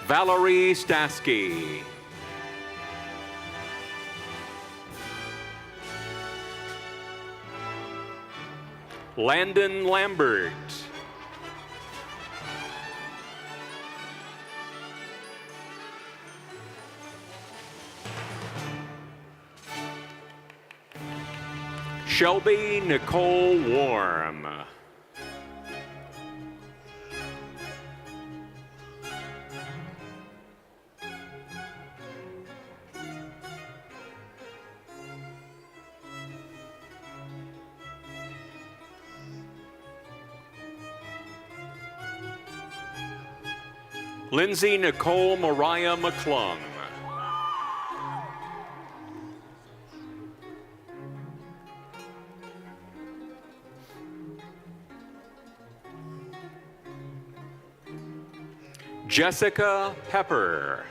Valerie Stasky. Landon Lambert. Shelby Nicole Warm. Lindsay Nicole Mariah McClung. Jessica Pepper.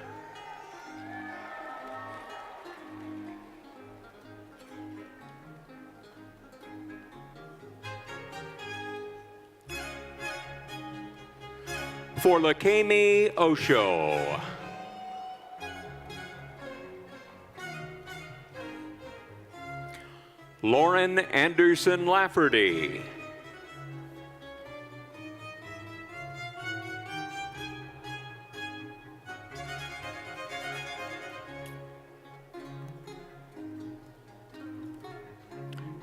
For Lakemi Osho. Lauren Anderson Lafferty.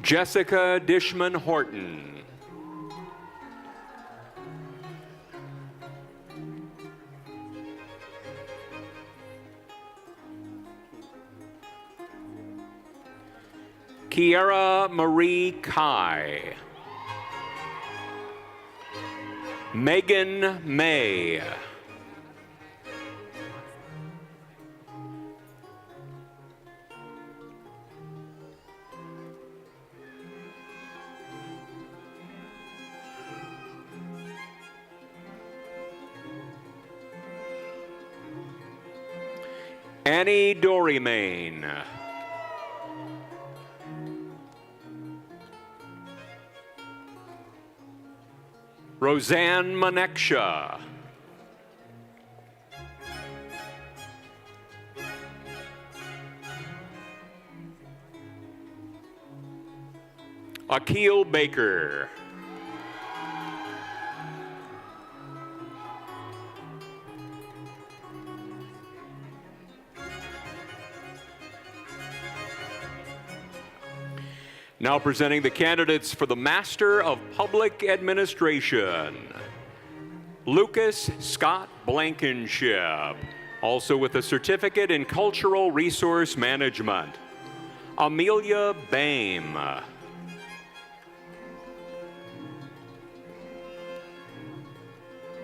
Jessica Dishman Horton. Kiara Marie Kai. Megan May. Annie Dorymain. Roseanne Maneksha. Akil Baker. Now presenting the candidates for the Master of Public Administration. Lucas Scott Blankenship, also with a certificate in Cultural Resource Management. Amelia Boehm.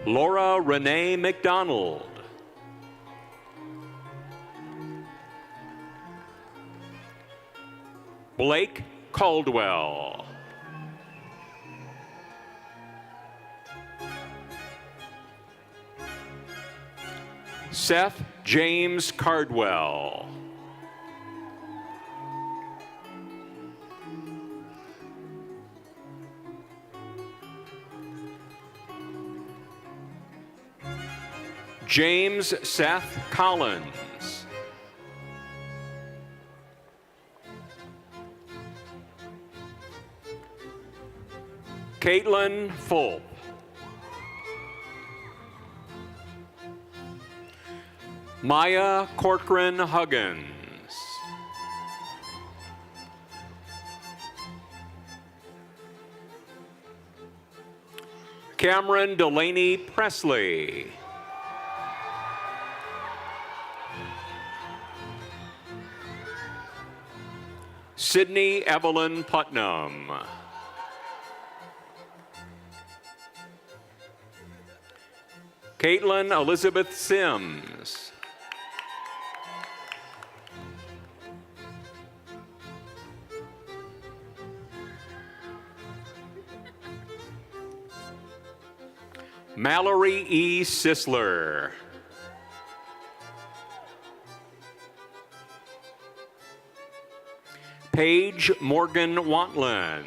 Laura Renee McDonald. Blake Caldwell. Seth James Cardwell. James Seth Collins. Caitlin Fulp. Maya Corcoran Huggins. Cameron Delaney Presley. Sydney Evelyn Putnam. Caitlin Elizabeth Sims. Mallory E. Sisler. Paige Morgan Wantlin.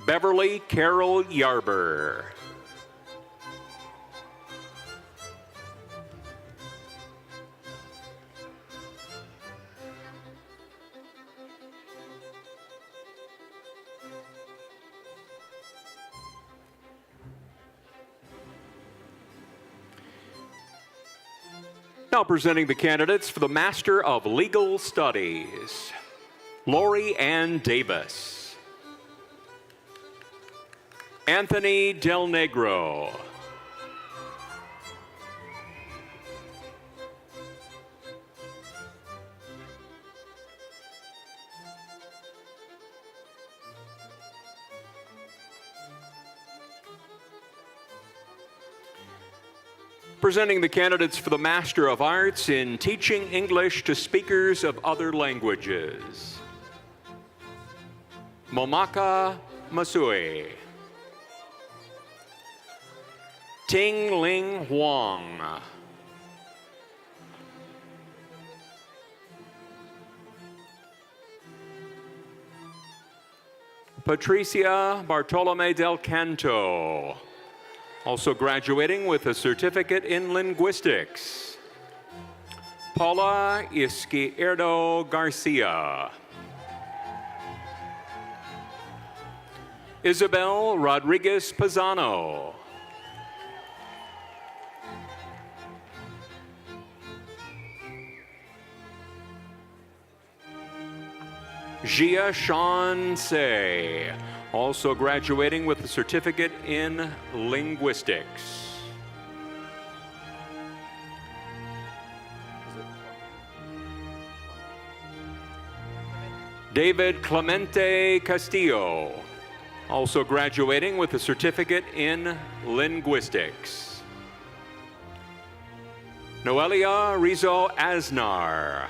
Beverly Carol Yarber. Now presenting the candidates for the Master of Legal Studies. Lori Ann Davis. Anthony Del Negro. Presenting the candidates for the Master of Arts in Teaching English to Speakers of Other Languages. Momaka Masui. Ting Ling Huang. Patricia Bartolome del Canto, also graduating with a certificate in linguistics. Paula Izquierdo Garcia. Isabel Rodriguez Pizano. Jia Sean Se, also graduating with a certificate in linguistics. David Clemente Castillo, also graduating with a certificate in linguistics. Noelia Rizzo Aznar.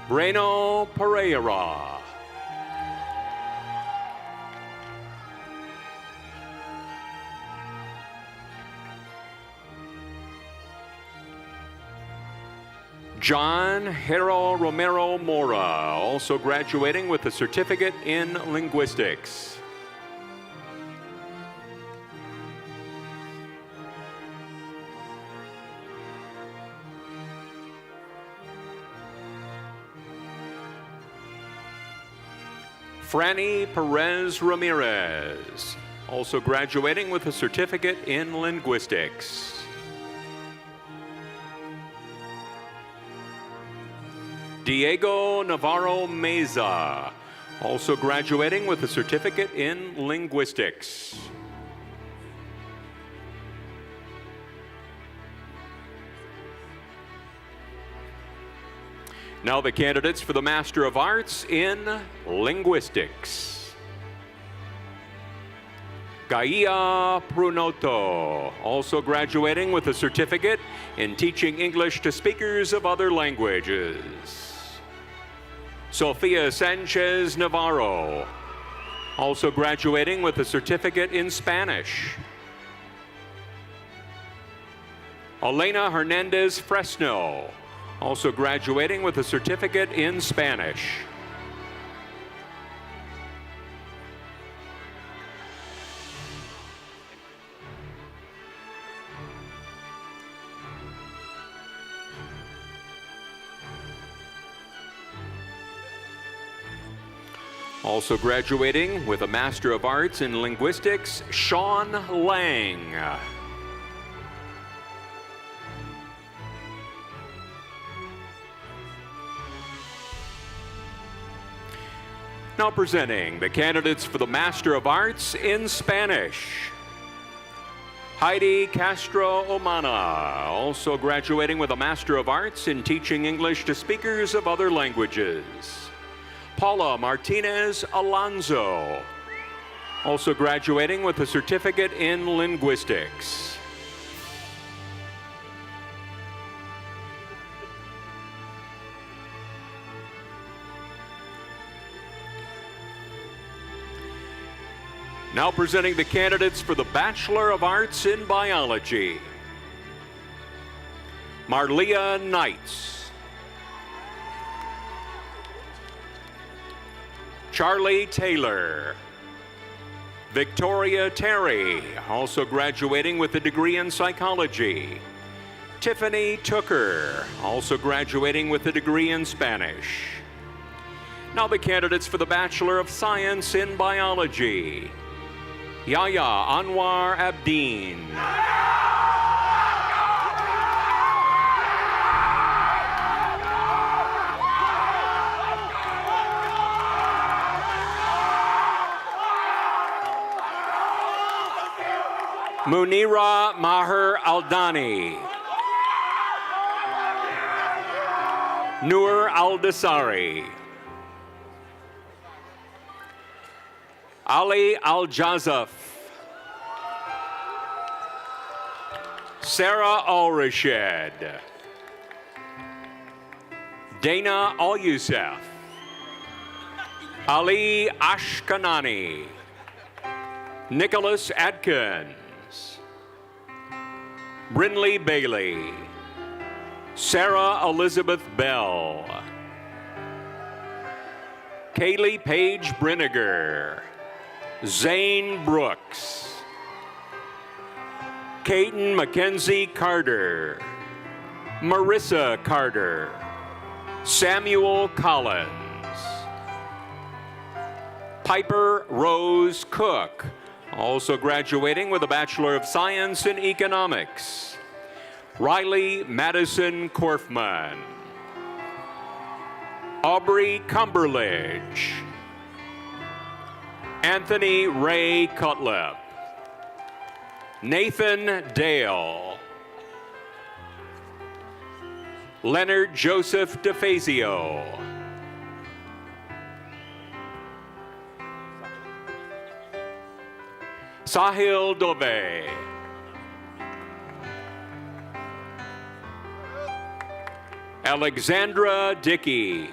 Breno Pereira. John Hero Romero Mora, also graduating with a certificate in linguistics. Franny Perez Ramirez, also graduating with a certificate in linguistics. Diego Navarro Meza, also graduating with a certificate in linguistics. Now the candidates for the Master of Arts in Linguistics. Gaia Prunoto, also graduating with a certificate in teaching English to speakers of other languages. Sofia Sanchez Navarro, also graduating with a certificate in Spanish. Elena Hernandez Fresno, also graduating with a certificate in Spanish. Also graduating with a Master of Arts in Linguistics, Sean Lang. Now presenting the candidates for the Master of Arts in Spanish. Heidi Castro Omana, also graduating with a Master of Arts in teaching English to speakers of other languages. Paula Martinez Alonso, also graduating with a certificate in linguistics. Now presenting the candidates for the Bachelor of Arts in Biology. Marlia Knights. Charlie Taylor. Victoria Terry, also graduating with a degree in psychology. Tiffany Tooker, also graduating with a degree in Spanish. Now the candidates for the Bachelor of Science in Biology. Yahya Anwar Abdeen. Munira Maher Aldani. Noor Aldasari. Ali Al-Jazaf. Sarah Al-Rashed. Dana Al-Youssef. Ali Ashkanani. Nicholas Adkins. Brinley Bailey. Sarah Elizabeth Bell. Kaylee Paige Brinegar. Zane Brooks. Caden Mackenzie Carter. Marissa Carter. Samuel Collins. Piper Rose Cook, also graduating with a Bachelor of Science in Economics. Riley Madison Korfman. Aubrey Cumberledge. Anthony Ray Cutlip. Nathan Dale. Leonard Joseph DeFazio. Sahil Dove. Alexandra Dickey.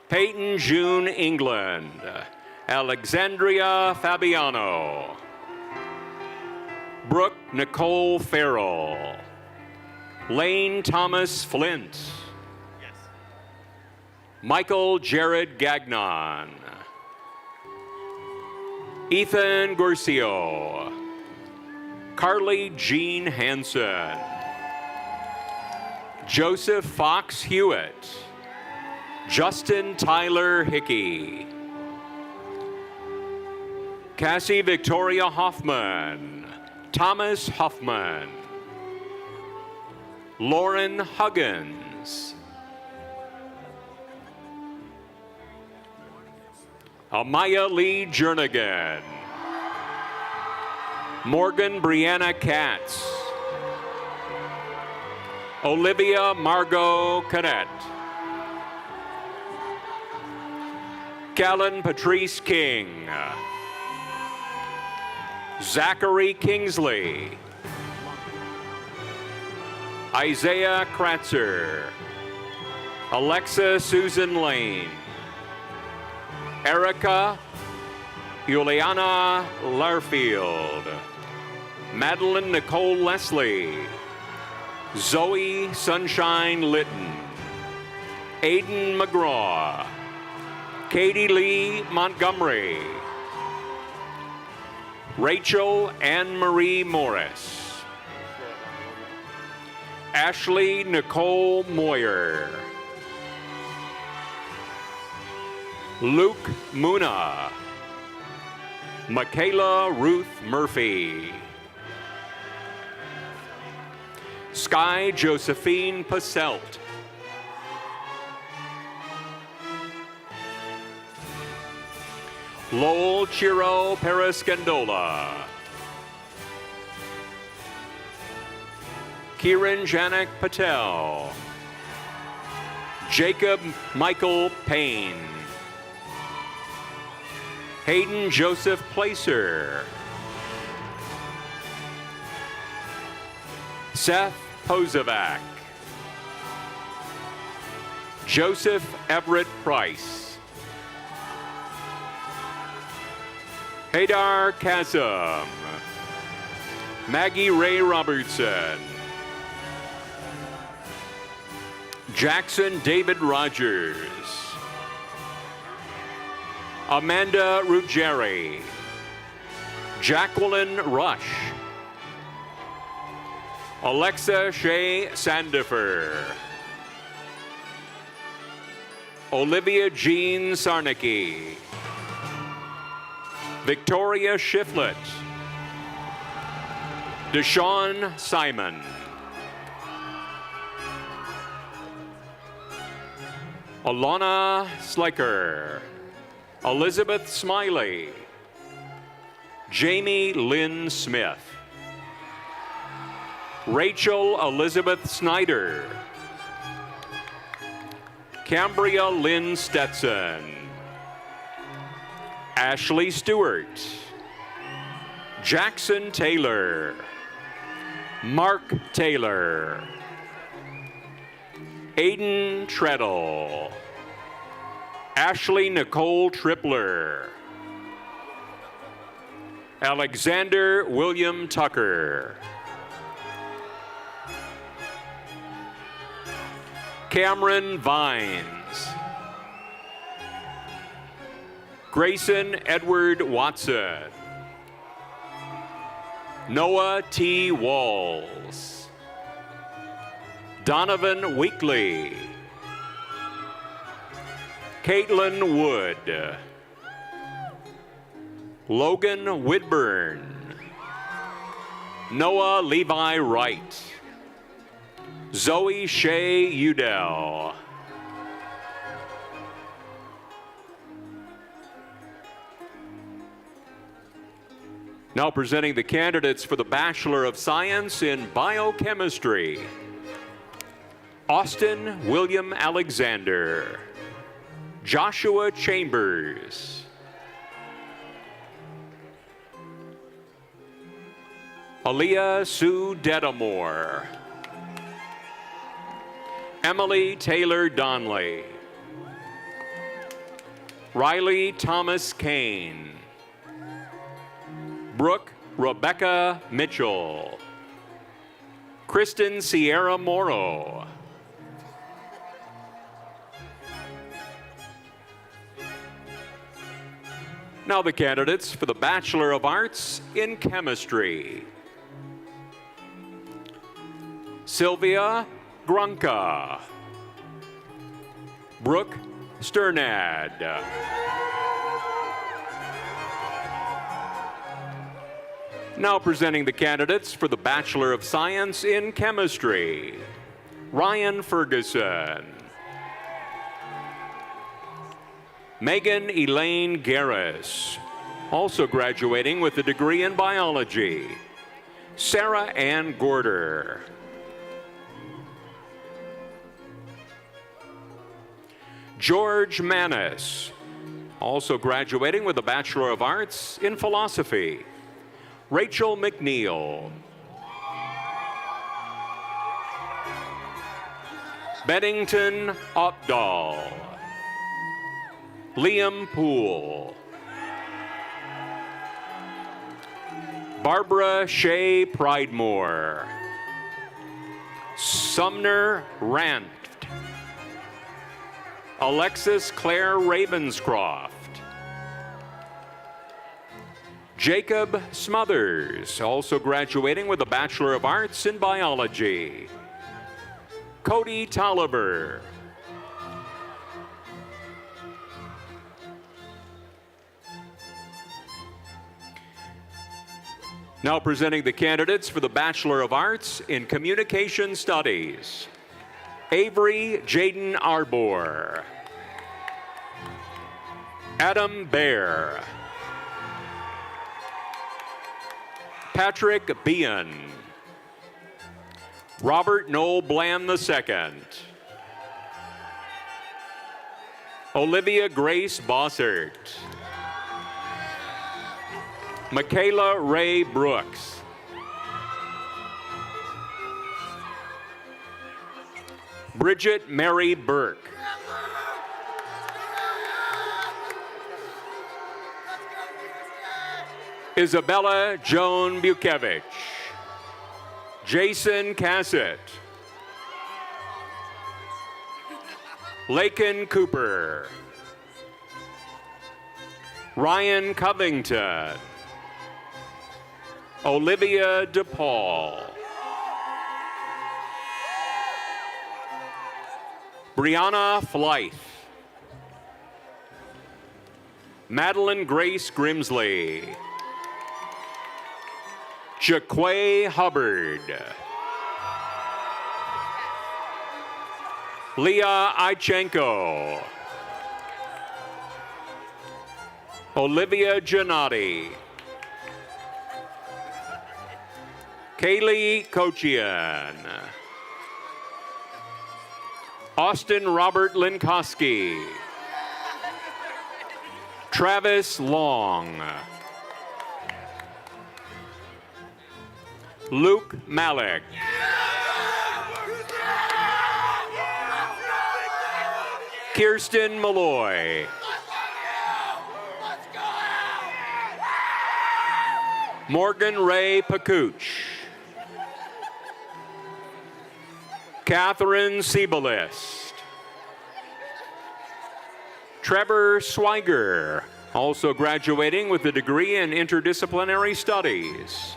Peyton June England. Alexandria Fabiano. Brooke Nicole Farrell. Lane Thomas Flint. Michael Jared Gagnon. Ethan Gurcio. Carly Jean Hansen. Joseph Fox Hewitt. Justin Tyler Hickey. Cassie Victoria Hoffman. Thomas Huffman. Lauren Huggins. Amaya Lee Jernigan. Morgan Brianna Katz. Olivia Margot Cadet. Callan Patrice King. Zachary Kingsley. Isaiah Kratzer. Alexa Susan Lane. Erica Juliana Larfield. Madeline Nicole Leslie. Zoe Sunshine Litton. Aiden McGraw. Katie Lee Montgomery. Rachel Ann Marie Morris. Ashley Nicole Moyer. Luke Muna. Michaela Ruth Murphy. Sky Josephine Passelt. Lowell Chiro Periscandola. Kiran Janak Patel. Jacob Michael Payne. Hayden Joseph Placer. Seth Pozovac. Joseph Everett Price. Hadar Chasm. Maggie Ray Robertson. Jackson David Rogers. Amanda Ruggieri. Jacqueline Rush. Alexa Shea Sandifer. Olivia Jean Sarnicki. Victoria Shiflett. Deshaun Simon. Alana Sliker. Elizabeth Smiley. Jamie Lynn Smith. Rachel Elizabeth Ashley Stewart, Jackson Taylor, Mark Taylor, Aiden Treadle, Ashley Nicole Tripler, Alexander William Tucker, Cameron Vines, Grayson Edward Watson, Noah T. Walls, Donovan Weekly, Caitlin Wood, Logan Whitburn, Noah Levi Wright, Zoe Shea Udell, now presenting the candidates for the Bachelor of Science in Biochemistry. Austin William Alexander, Joshua Chambers, Aaliyah Sue Dedamore, Emily Taylor Donley, Riley Thomas Kane, Brooke Rebecca Mitchell, Kristen Sierra Morrow, now the candidates for the Bachelor of Arts in Chemistry. Sylvia Grunka, Brooke Sternad, now presenting the candidates for the Bachelor of Science in Chemistry. Ryan Ferguson, Megan Elaine Garris, also graduating with a degree in biology. Sarah Ann Gorder, George Manis, also graduating with a Bachelor of Arts in Philosophy. Rachel McNeil, Bennington Opdahl, Liam Poole, Barbara Shea Pridemore, Sumner Rant, Alexis Claire Ravenscroft, Jacob Smothers, also graduating with a Bachelor of Arts in Biology. Cody Tolliver, now presenting the candidates for the Bachelor of Arts in Communication Studies. Avery Jaden Arbor, Adam Baer, Patrick Bean, Robert Noel Bland II, Olivia Grace Bossert, Michaela Ray Brooks, Bridget Mary Burke, Isabella Joan Bukevich, Jason Cassett, Lakin Cooper, Ryan Covington, Olivia DePaul, Brianna Flythe, Madeline Grace Grimsley, Jaquay Hubbard, Leah Ichenko, Olivia Giannotti, Kaylee Kochian, Austin Robert Linkowski, Travis Long. Luke Malik. Kirsten Malloy. Morgan Ray Pakuch. Catherine Siebalist. Trevor Swiger, also graduating with a degree in interdisciplinary studies.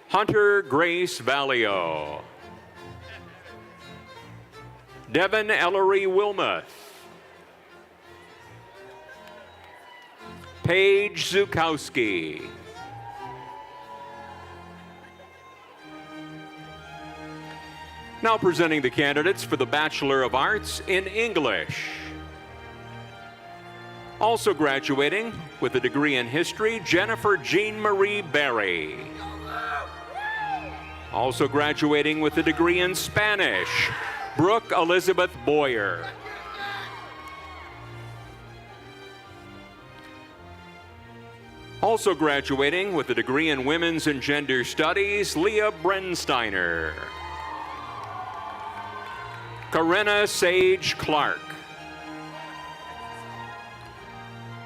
Hunter Grace Valio. Devin Ellery Wilmoth. Paige Zukowski. Now presenting the candidates for the Bachelor of Arts in English. Also graduating with a degree in history, Jennifer Jean Marie Berry. Also graduating with a degree in Spanish, Brooke Elizabeth Boyer. Also graduating with a degree in Women's and Gender Studies, Leah Brensteiner. Corinna Sage Clark.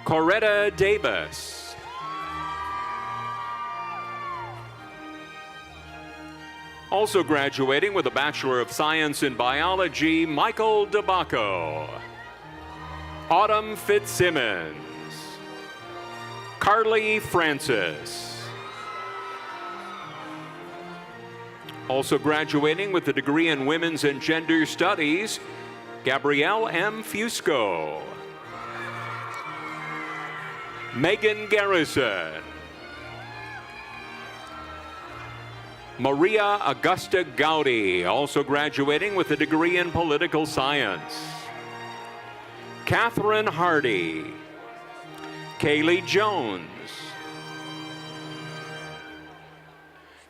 Coretta Davis. Also graduating with a Bachelor of Science in Biology, Michael DeBacco. Autumn Fitzsimmons. Carly Francis. Also graduating with a degree in Women's and Gender Studies, Gabrielle M. Fusco. Megan Garrison. Maria Augusta Gowdy, also graduating with a degree in Political Science. Catherine Hardy. Kaylee Jones.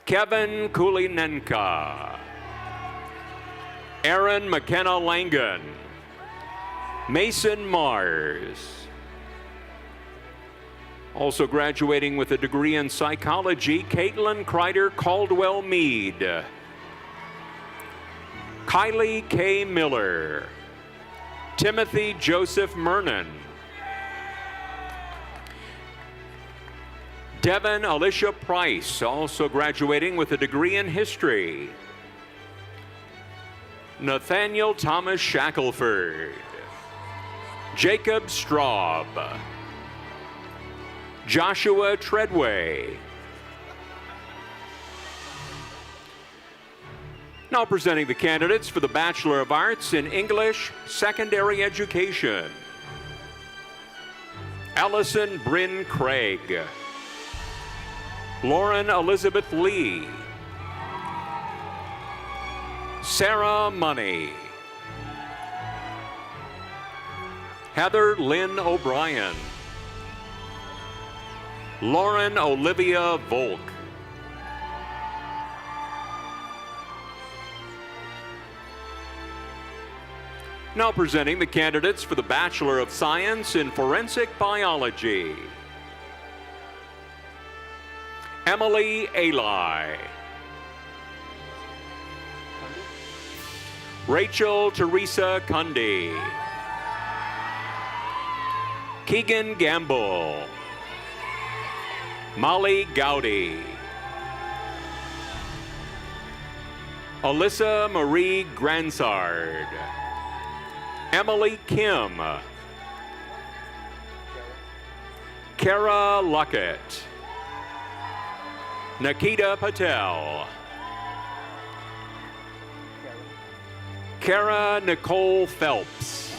Kevin Kulinenka. Aaron McKenna Langan. Mason Mars. Also graduating with a degree in psychology, Caitlin Kreider Caldwell Mead. Kylie K. Miller. Timothy Joseph Mernon. Devin Alicia Price, also graduating with a degree in history. Nathaniel Thomas Shackelford. Jacob Straub. Joshua Treadway. Now presenting the candidates for the Bachelor of Arts in English Secondary Education. Allison Bryn Craig. Lauren Elizabeth Lee. Sarah Money. Heather Lynn O'Brien. Lauren Olivia Volk. Now presenting the candidates for the Bachelor of Science in Forensic Biology. Emily Eli. Rachel Teresa Cundy. Keegan Gamble. Molly Gowdy. Alyssa Marie Gransard. Emily Kim. Kara Luckett. Nikita Patel. Kara Nicole Phelps.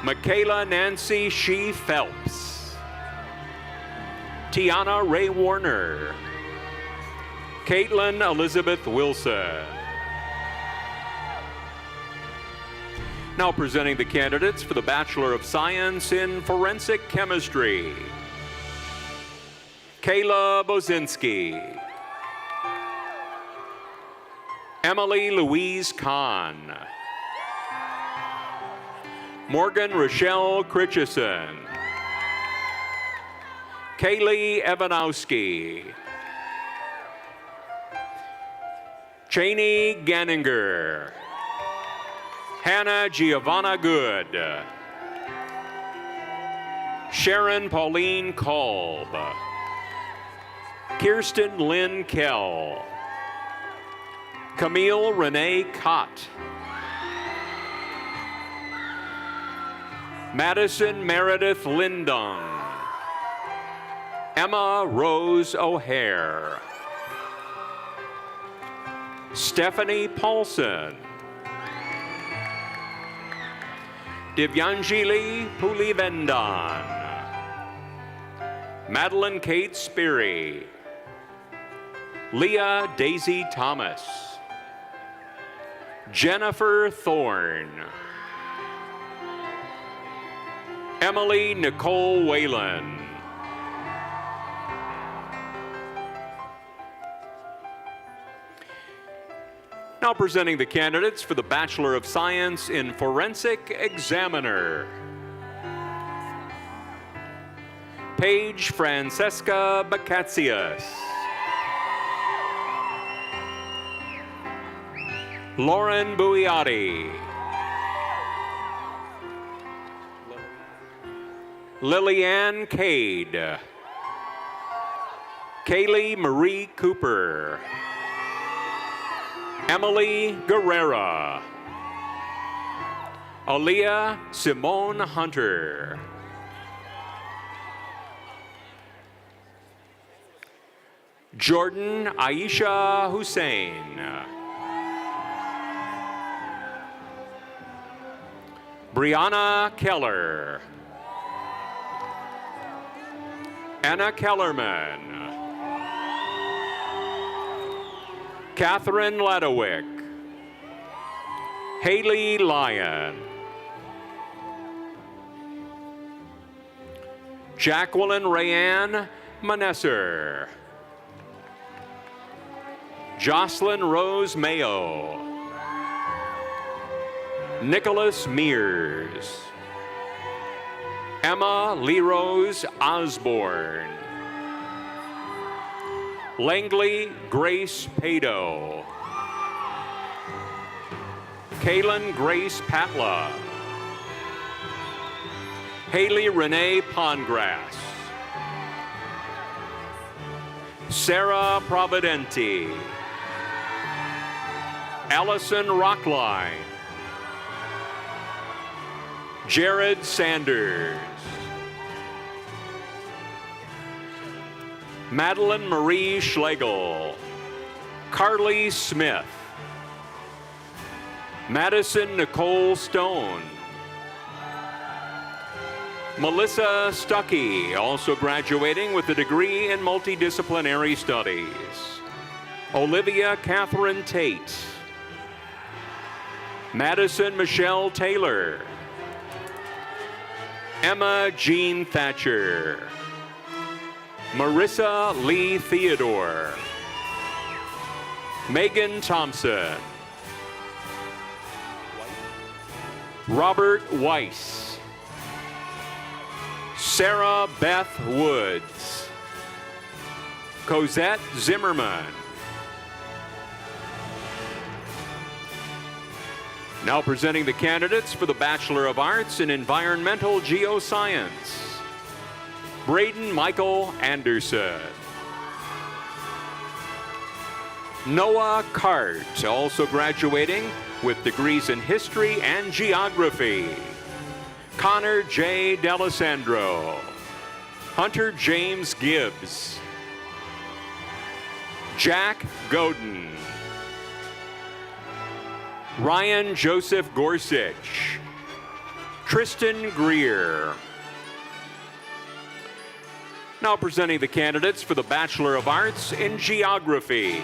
Michaela Nancy Shee Phelps. Tiana Ray Warner. Caitlin Elizabeth Wilson. Now presenting the candidates for the Bachelor of Science in Forensic Chemistry. Kayla Bozinski. Emily Louise Kahn. Morgan Rochelle Critchison. Kaylee Evanowski. Cheney Ganninger. Hannah Giovanna Good. Sharon Pauline Kolb. Kirsten Lynn Kell. Camille Renee Cott. Madison Meredith Lindung. Emma Rose O'Hare. Stephanie Paulson. Divyanjili Pulivendan. Madeline Kate Speary. Leah Daisy Thomas. Jennifer Thorne. Emily Nicole Whalen. Now presenting the candidates for the Bachelor of Science in Forensic Examiner. Paige Francesca Bacatsius. Lauren Buiotti. Lillianne Cade. Kaylee Marie Cooper. Emily Guerrera. Aaliyah Simone Hunter. Jordan Aisha Hussein. Brianna Keller. Anna Kellerman. Catherine Ledowick. Haley Lyon. Jacqueline Rayanne Manesser. Jocelyn Rose Mayo. Nicholas Mears. Emma Lee-Rose Osborne. Langley Grace Pado. Kaylin Grace Patla. Haley Renee Pongrass. Sarah Providenti. Allison Rockline. Jared Sanders. Madeline Marie Schlegel. Carly Smith. Madison Nicole Stone. Melissa Stuckey, also graduating with a degree in multidisciplinary studies. Olivia Catherine Tate. Madison Michelle Taylor. Emma Jean Thatcher. Marissa Lee Theodore. Megan Thompson. Robert Weiss. Sarah Beth Woods. Cosette Zimmerman. Now presenting the candidates for the Bachelor of Arts in Environmental Geoscience. Braden Michael Anderson. Noah Cart, also graduating with degrees in History and Geography. Connor J. D'Alessandro. Hunter James Gibbs. Jack Godin. Ryan Joseph Gorsuch. Tristan Greer. Now presenting the candidates for the Bachelor of Arts in Geography.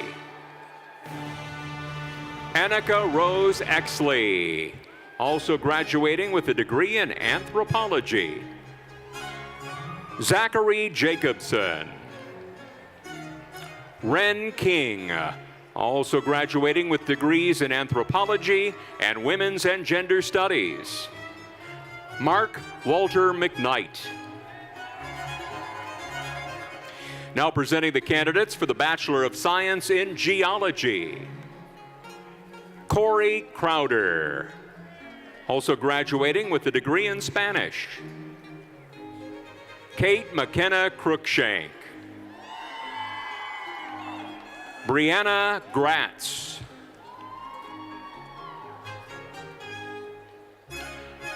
Annika Rose Exley, also graduating with a degree in Anthropology. Zachary Jacobson. Ren King, also graduating with degrees in Anthropology and Women's and Gender Studies. Mark Walter McKnight. Now presenting the candidates for the Bachelor of Science in Geology. Corey Crowder, also graduating with a degree in Spanish. Kate McKenna Cruikshank. Brianna Gratz.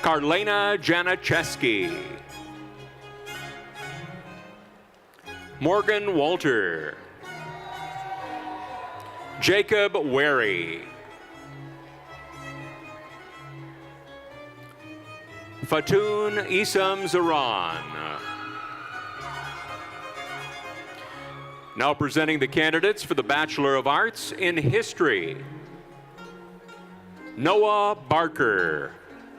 Karlena Janiszewski. Morgan Walter. Jacob Wary. Fatoon Isam Zaran. Now presenting the candidates for the Bachelor of Arts in History. Noah Barker,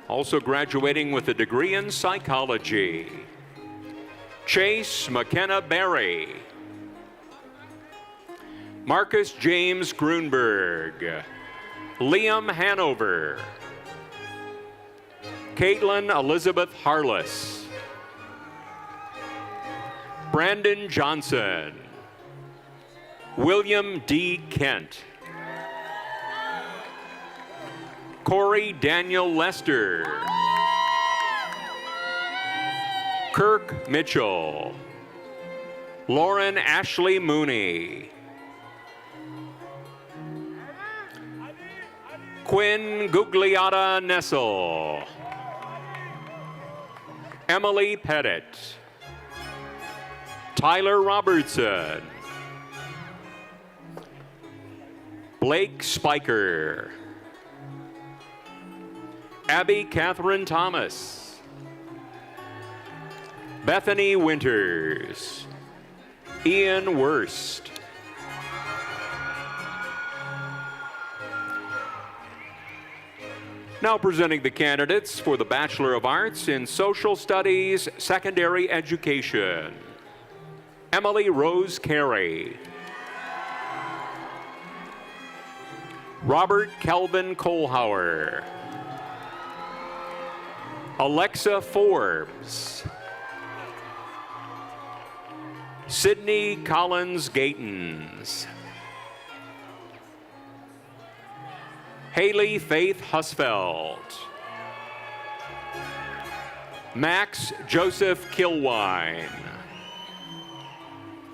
also graduating with a degree in Psychology. Chase McKenna Berry. Marcus James Grunberg. Liam Hanover. Caitlin Elizabeth Harless. Brandon Johnson. William D. Kent. Corey Daniel Lester. Kirk Mitchell. Lauren Ashley Mooney. Quinn Gugliotta Nessel. Emily Pettit. Tyler Robertson. Blake Spiker. Abby Catherine Thomas. Bethany Winters. Ian Wurst. Now presenting the candidates for the Bachelor of Arts in Social Studies, Secondary Education. Emily Rose Carey. Robert Kelvin Kohlhauer. Alexa Forbes. Sydney Collins Gatens. Haley Faith Husfeld. Max Joseph Kilwine.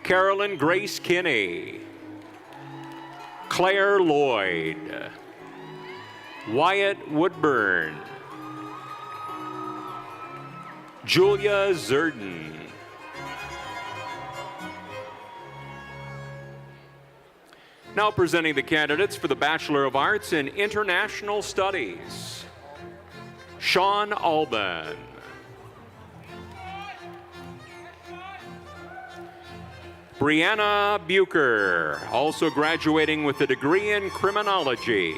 Carolyn Grace Kinney. Claire Lloyd. Wyatt Woodburn. Julia Zerden. Now presenting the candidates for the Bachelor of Arts in International Studies. Sean Alban. Brianna Bucher, also graduating with a degree in Criminology.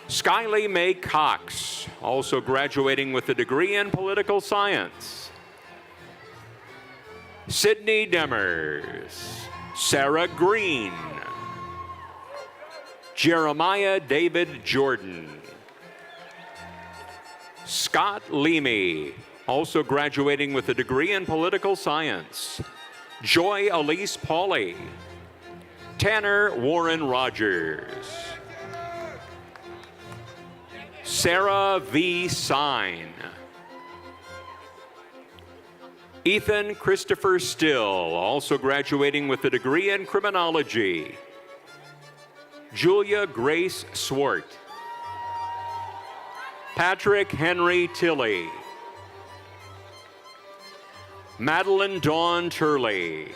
Skylie Mae Cox, also graduating with a degree in Political Science. Sydney Demers. Sarah Green. Jeremiah David Jordan. Scott Leamy, also graduating with a degree in Political Science. Joy Elise Pauley. Tanner Warren Rogers. Sarah V. Sine. Ethan Christopher Still, also graduating with a degree in Criminology. Julia Grace Swart. Patrick Henry Tilley. Madeline Dawn Turley.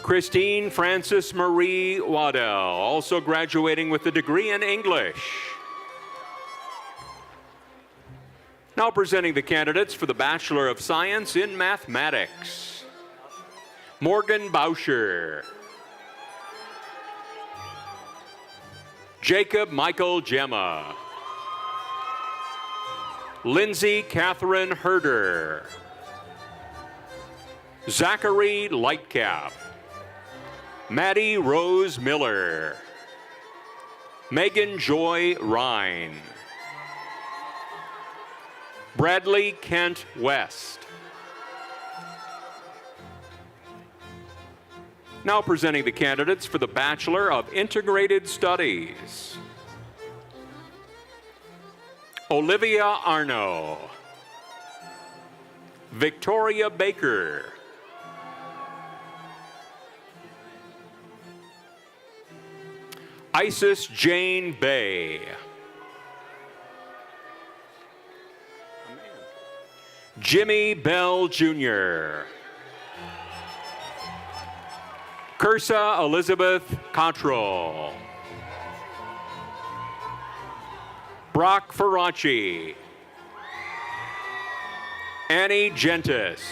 Christine Frances Marie Waddell, also graduating with a degree in English. Now presenting the candidates for the Bachelor of Science in Mathematics. Morgan Bauscher. Jacob Michael Gemma. Lindsay Catherine Herder. Zachary Lightcap. Maddie Rose Miller. Megan Joy Rhine. Bradley Kent West. Now presenting the candidates for the Bachelor of Integrated Studies. Olivia Arno. Victoria Baker. Isis Jane Bay. Jimmy Bell Jr. Cursa Elizabeth Cottrell. Brock Faraci. Annie Gentis.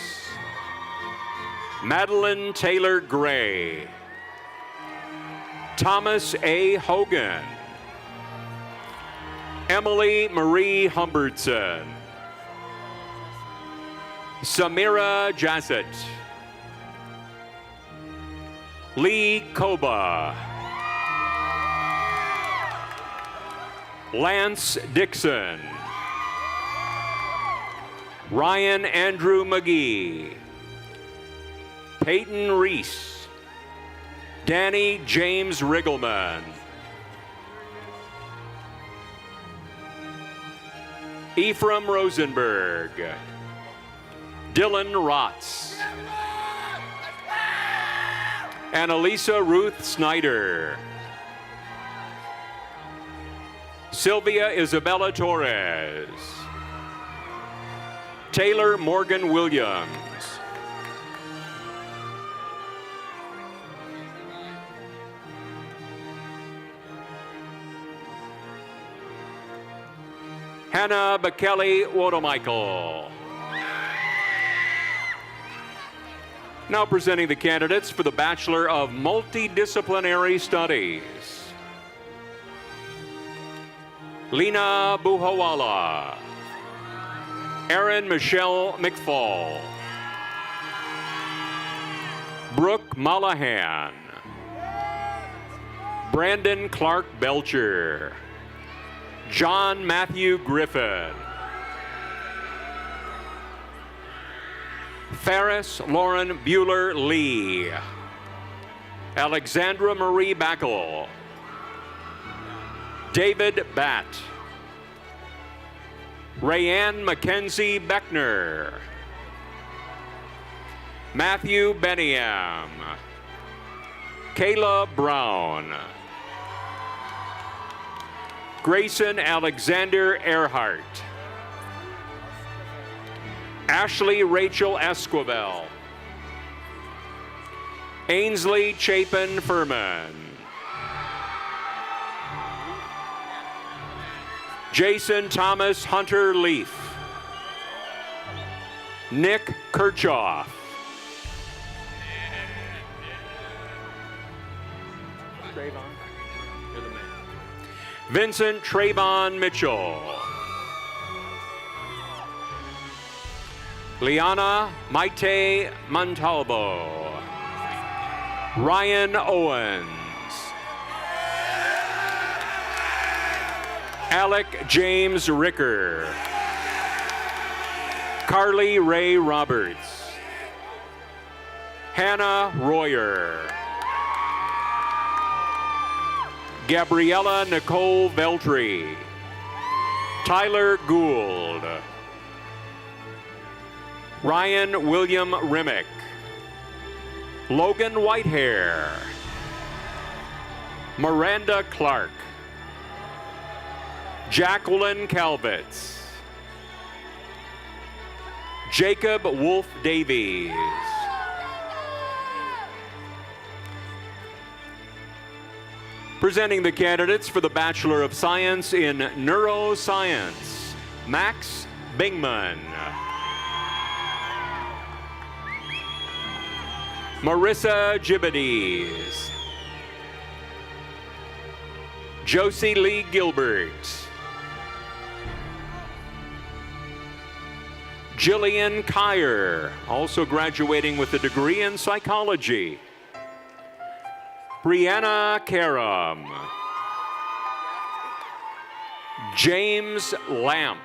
Madeline Taylor Gray. Thomas A. Hogan. Emily Marie Humbertson. Samira Jassett. Lee Koba. Lance Dixon. Ryan Andrew McGee. Peyton Reese. Danny James Riggleman. Ephraim Rosenberg. Dylan Rotz. Annalisa Ruth Snyder. Sylvia Isabella Torres. Taylor Morgan Williams. Hannah Bekele Wodomichael. Now presenting the candidates for the Bachelor of Multidisciplinary Studies. Lena Buhawala. Erin Michelle McFall. Brooke Mollahan. Brandon Clark Belcher. John Matthew Griffin. Ferris Lauren Bueller Lee. Alexandra Marie Backel. David Batt. Rayanne Mackenzie Beckner. Matthew Beniam. Kayla Brown. Grayson Alexander Earhart. Ashley Rachel Esquivel. Ainsley Chapin Furman. Jason Thomas Hunter Leaf. Nick Kirchhoff. Vincent Trayvon Mitchell. Liana Maite Montalvo. Ryan Owens. Alec James Ricker. Carly Ray Roberts. Hannah Royer. Gabriella Nicole Veltri. Tyler Gould. Ryan William Rimmick. Logan Whitehair. Miranda Clark. Jacqueline Calvitz. Jacob Wolf Davies. Presenting the candidates for the Bachelor of Science in Neuroscience, Max Bingman. Marissa Gibbades. Josie Lee Gilbert. Jillian Kyer, also graduating with a degree in psychology. Brianna Karam. James Lamp.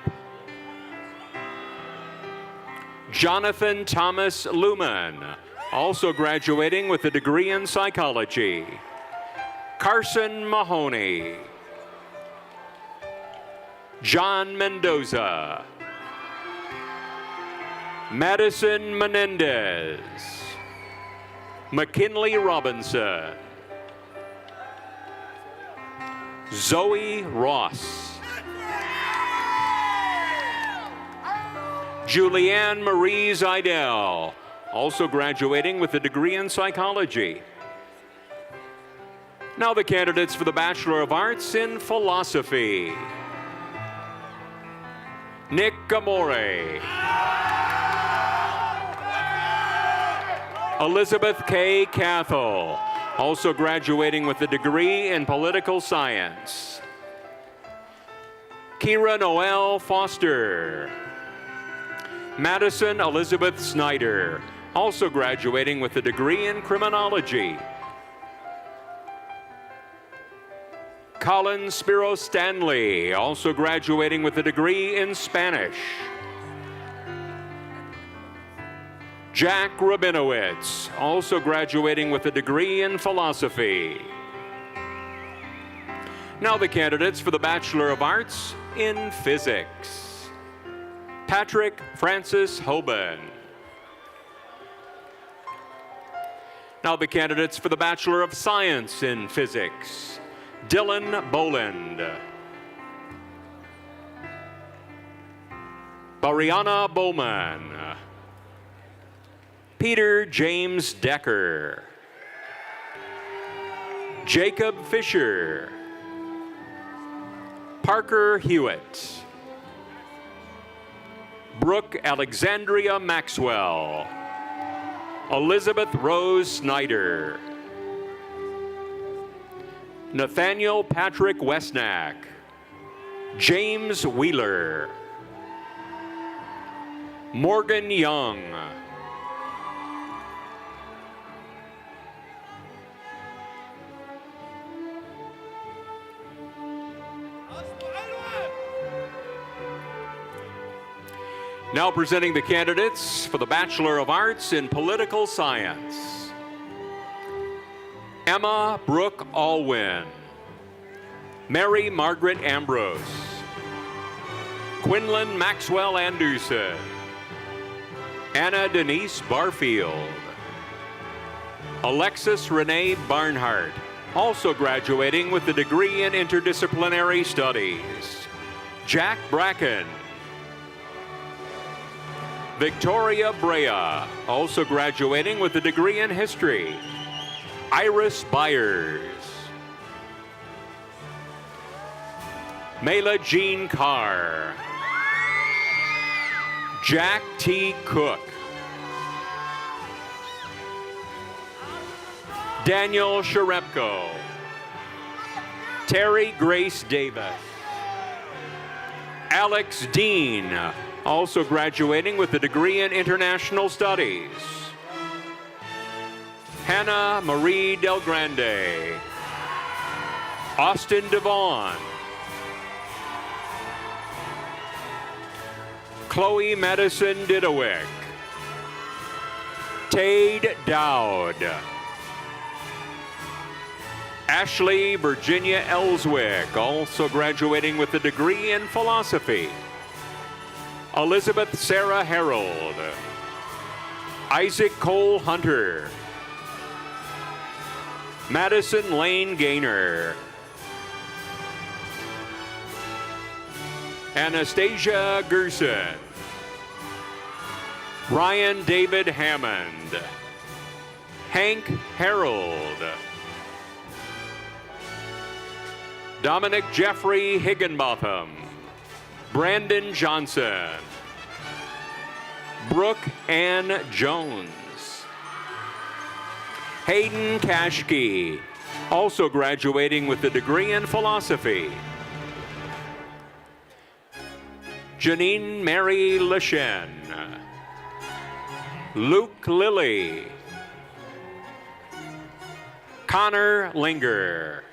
Jonathan Thomas Luman, also graduating with a degree in psychology. Carson Mahoney. John Mendoza. Madison Menendez. McKinley Robinson. Zoe Ross. Julianne Marie Zidell, also graduating with a degree in psychology. Now the candidates for the Bachelor of Arts in Philosophy. Nick Amore. Elizabeth K. Cathell, also graduating with a degree in political science. Kira Noel Foster. Madison Elizabeth Snyder, also graduating with a degree in criminology. Colin Spiro Stanley, also graduating with a degree in Spanish. Jack Rabinowitz, also graduating with a degree in philosophy. Now the candidates for the Bachelor of Arts in Physics. Patrick Francis Hoban. Now the candidates for the Bachelor of Science in Physics. Dylan Boland. Bariana Bowman. Peter James Decker. Jacob Fisher. Parker Hewitt. Brooke Alexandria Maxwell. Elizabeth Rose Snyder. Nathaniel Patrick Westnack. James Wheeler. Morgan Young. Now presenting the candidates for the Bachelor of Arts in Political Science. Emma Brooke Alwyn. Mary Margaret Ambrose. Quinlan Maxwell Anderson. Anna Denise Barfield. Alexis Renee Barnhart, also graduating with a degree in interdisciplinary studies. Jack Bracken. Victoria Brea, also graduating with a degree in history. Iris Byers. Mayla Jean Carr. Jack T. Cook. Daniel Sharepko. Terry Grace Davis. Alex Dean, also graduating with a degree in international studies. Hannah Marie Del Grande. Austin Devon. Chloe Madison Didowick. Tade Dowd. Ashley Virginia Ellswick, also graduating with a degree in philosophy. Elizabeth Sarah Harold. Isaac Cole Hunter. Madison Lane Gaynor. Anastasia Gerson. Ryan David Hammond. Hank Harold. Dominic Jeffrey Higginbotham. Brandon Johnson. Brooke Ann Jones. Hayden Kashke, also graduating with a degree in philosophy. Janine Mary Leshen. Luke Lilly. Connor Linger.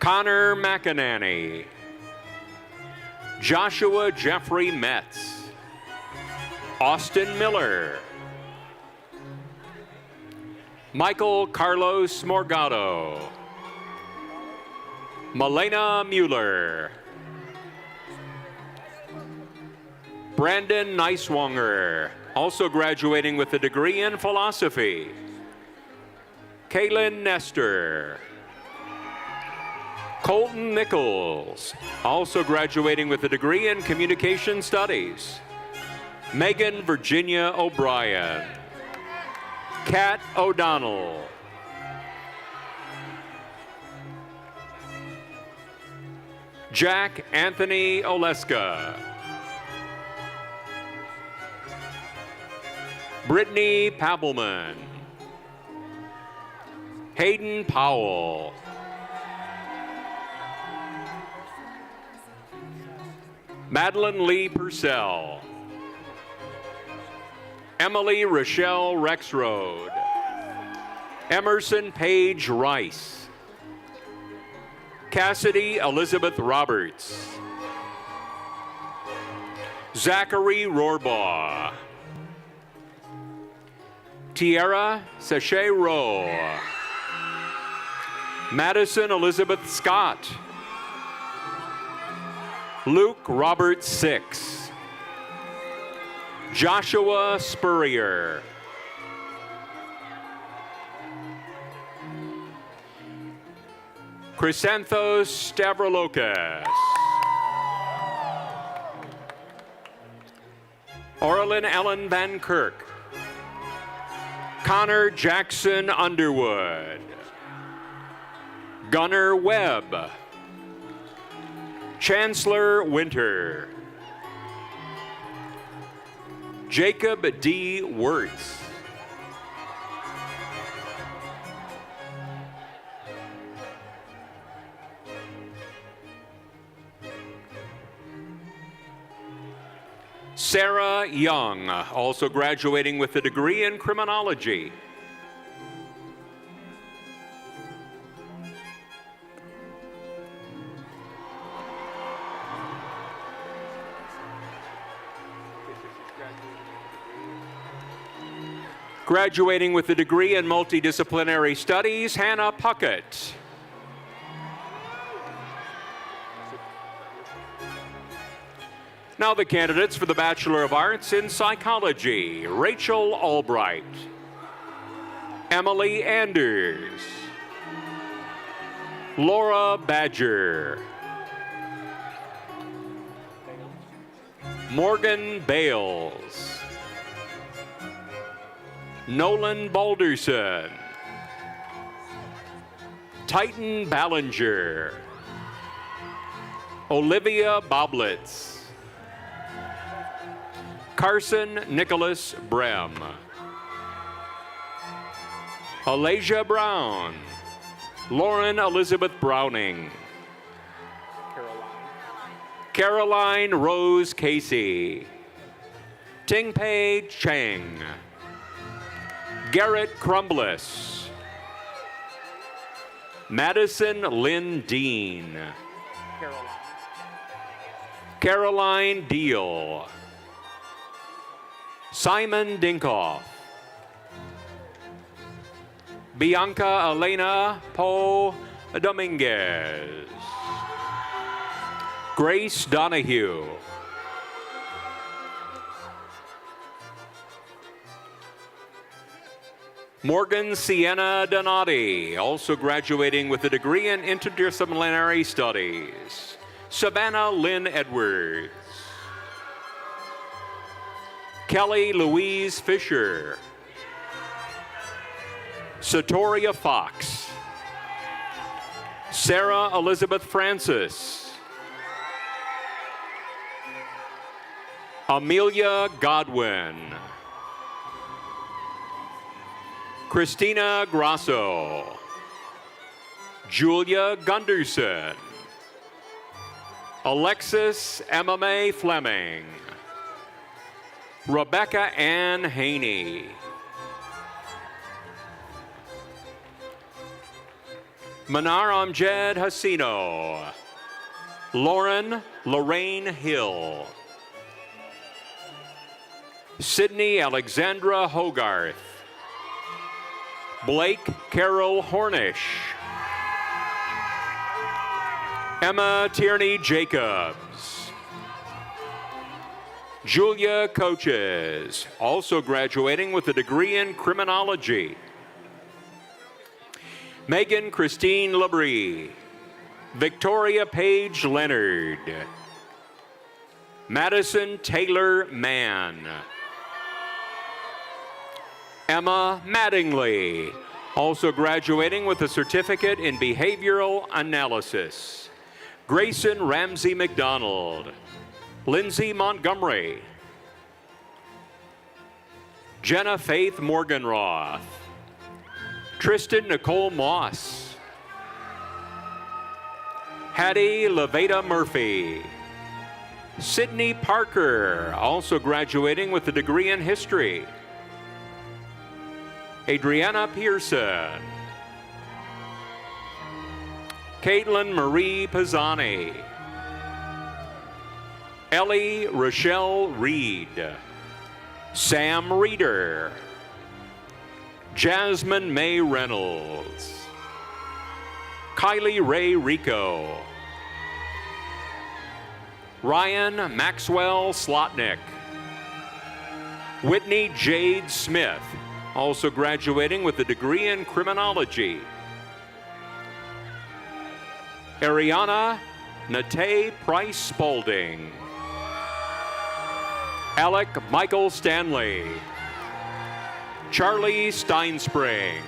Connor McInerney, Joshua Jeffrey Metz, Austin Miller, Michael Carlos Morgado, Malena Mueller, Brandon Neiswanger, also graduating with a degree in philosophy, Kaylin Nestor, Colton Nichols, also graduating with a degree in communication studies, Megan Virginia O'Brien, Kat O'Donnell, Jack Anthony Oleska, Brittany Pabelman, Hayden Powell, Madeline Lee Purcell, Emily Rochelle Rexroad, Emerson Page Rice, Cassidy Elizabeth Roberts, Zachary Rohrbaugh, Tierra Sachet Rowe, Madison Elizabeth Scott, Luke Robert Six, Joshua Spurrier, Chrysanthos Stavroulakis, Orlin Ellen Van Kirk, Connor Jackson Underwood, Gunnar Webb, Chancellor Winter, Jacob D. Wirtz, Sarah Young, also graduating with a degree in criminology. Graduating with a degree in multidisciplinary studies, Hannah Puckett. Now the candidates for the Bachelor of Arts in Psychology: Rachel Albright, Emily Anders, Laura Badger, Morgan Bales, Nolan Balderson, Titan Ballinger, Olivia Boblitz, Carson Nicholas Brem, Alasia Brown, Lauren Elizabeth Browning, Caroline Rose Casey, Tingpei Chang, Garrett Crumbliss, Madison Lynn Dean, Caroline Deal, Simon Dinkoff, Bianca Elena Poe Dominguez, Grace Donahue, Morgan Sienna Donati, also graduating with a degree in interdisciplinary studies, Savannah Lynn Edwards, Kelly Louise Fisher, Satoria Fox, Sarah Elizabeth Francis, Amelia Godwin, Christina Grasso, Julia Gunderson, Alexis Emma Mae Fleming, Rebecca Ann Haney, Manar Amjad Hasino. Lauren Lorraine Hill. Sydney Alexandra Hogarth. Blake Carol Hornish. Emma Tierney Jacobs. Julia Coaches, also graduating with a degree in criminology. Megan Christine Labrie. Victoria Page Leonard. Madison Taylor Mann. Emma Mattingly, also graduating with a certificate in behavioral analysis. Grayson Ramsey McDonald. Lindsay Montgomery. Jenna Faith Morganroth. Tristan Nicole Moss. Hattie Levada Murphy. Sydney Parker, also graduating with a degree in history. Adriana Pearson. Caitlin Marie Pisani. Ellie Rochelle Reed. Sam Reeder. Jasmine May Reynolds. Kylie Ray Rico. Ryan Maxwell Slotnick. Whitney Jade Smith, also graduating with a degree in criminology. Ariana Nate Price Spalding. Alec Michael Stanley. Charlie Steinspring.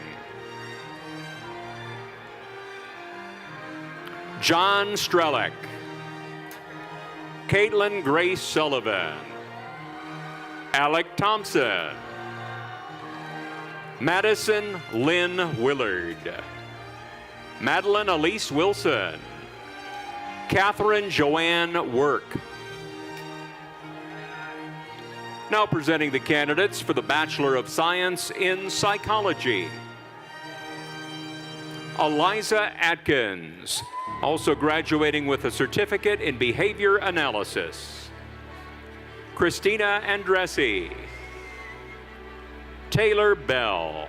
John Strellick. Caitlin Grace Sullivan. Alec Thompson. Madison Lynn Willard. Madeline Elise Wilson. Catherine Joanne Work. Now presenting the candidates for the Bachelor of Science in Psychology. Eliza Atkins, also graduating with a certificate in behavior analysis. Christina Andresi. Taylor Bell.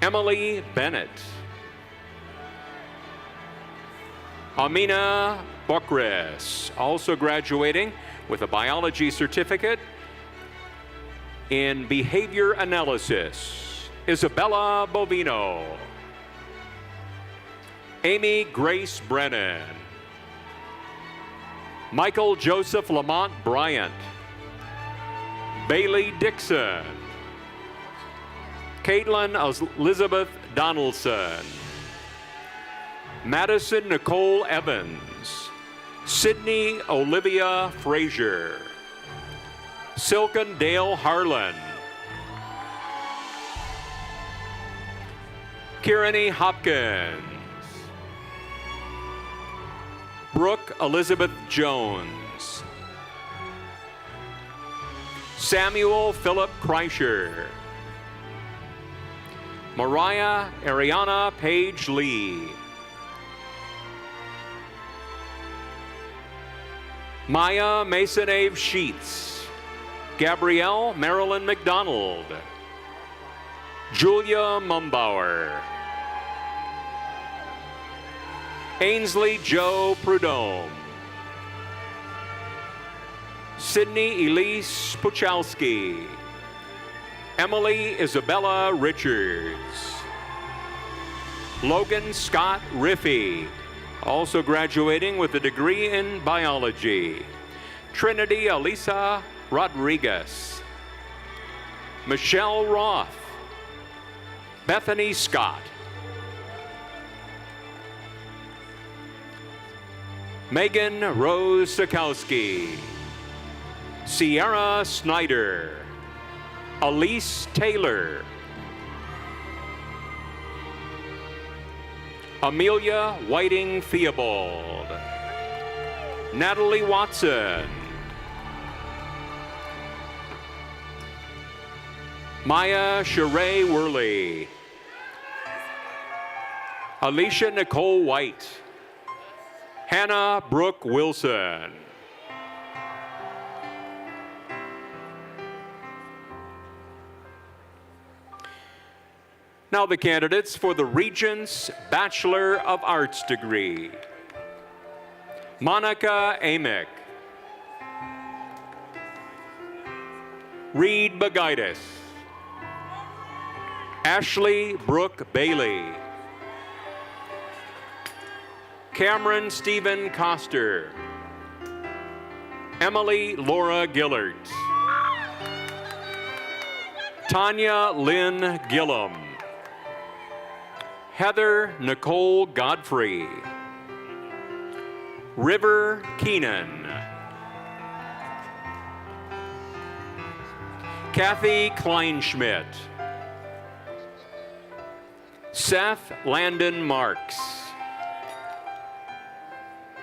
Emily Bennett. Amina Bokris, also graduating with a biology certificate in behavior analysis. Isabella Bovino. Amy Grace Brennan. Michael Joseph Lamont Bryant. Bailey Dixon. Caitlin Elizabeth Donaldson. Madison Nicole Evans. Sydney Olivia Frazier. Silken Dale Harlan. Kierany Hopkins. Brooke Elizabeth Jones. Samuel Philip Kreischer. Mariah Ariana Page Lee. Maya Masonave Sheets. Gabrielle Marilyn McDonald. Julia Mumbauer. Ainsley Joe Prudhomme. Sydney Elise Puchalski. Emily Isabella Richards. Logan Scott Riffey, also graduating with a degree in biology. Trinity Elisa Rodriguez. Michelle Roth. Bethany Scott. Megan Rose Sikowski. Sierra Snyder. Elise Taylor. Amelia Whiting Theobald. Natalie Watson. Maya Sheree Worley. Alicia Nicole White. Hannah Brooke Wilson. Now the candidates for the Regents Bachelor of Arts degree. Monica Amick. Reed Bagaitis. Ashley Brooke Bailey. Cameron Stephen Coster. Emily Laura Gillert. Tanya Lynn Gillum. Heather Nicole Godfrey. River Keenan. Kathy Kleinschmidt. Seth Landon Marks.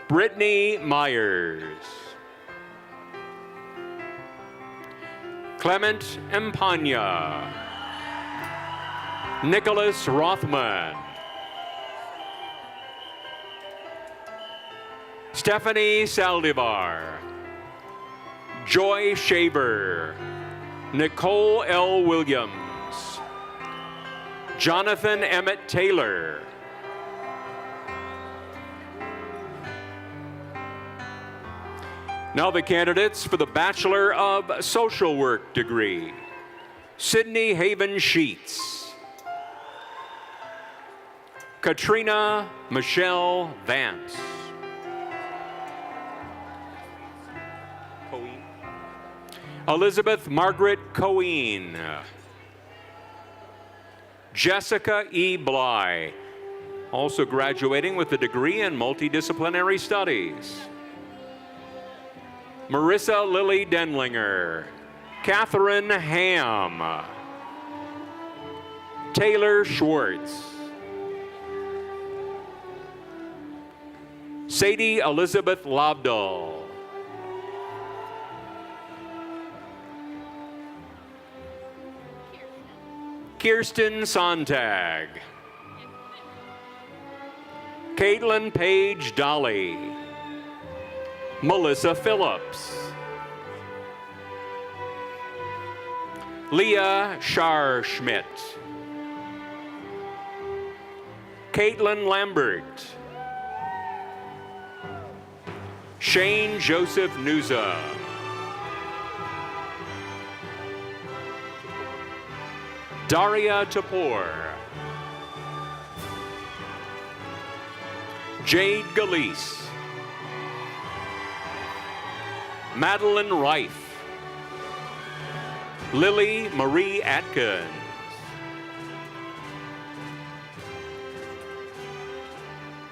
Brittany Myers. Clement Empagna. Nicholas Rothman. Stephanie Saldivar. Joy Shaver. Nicole L. Williams. Jonathan Emmett Taylor. Now the candidates for the Bachelor of Social Work degree. Sydney Haven Sheets. Katrina Michelle Vance. Elizabeth Margaret Coeen. Jessica E. Bly, also graduating with a degree in multidisciplinary studies. Marissa Lily Denlinger. Catherine Ham. Taylor Schwartz. Sadie Elizabeth Lobdell. Kirsten Sontag. Caitlin Page Dolly. Melissa Phillips. Leah Shar Schmidt. Caitlin Lambert. Shane Joseph Nuza. Daria Tapor. Jade Galeese. Madeline Reif. Lily Marie Atkins.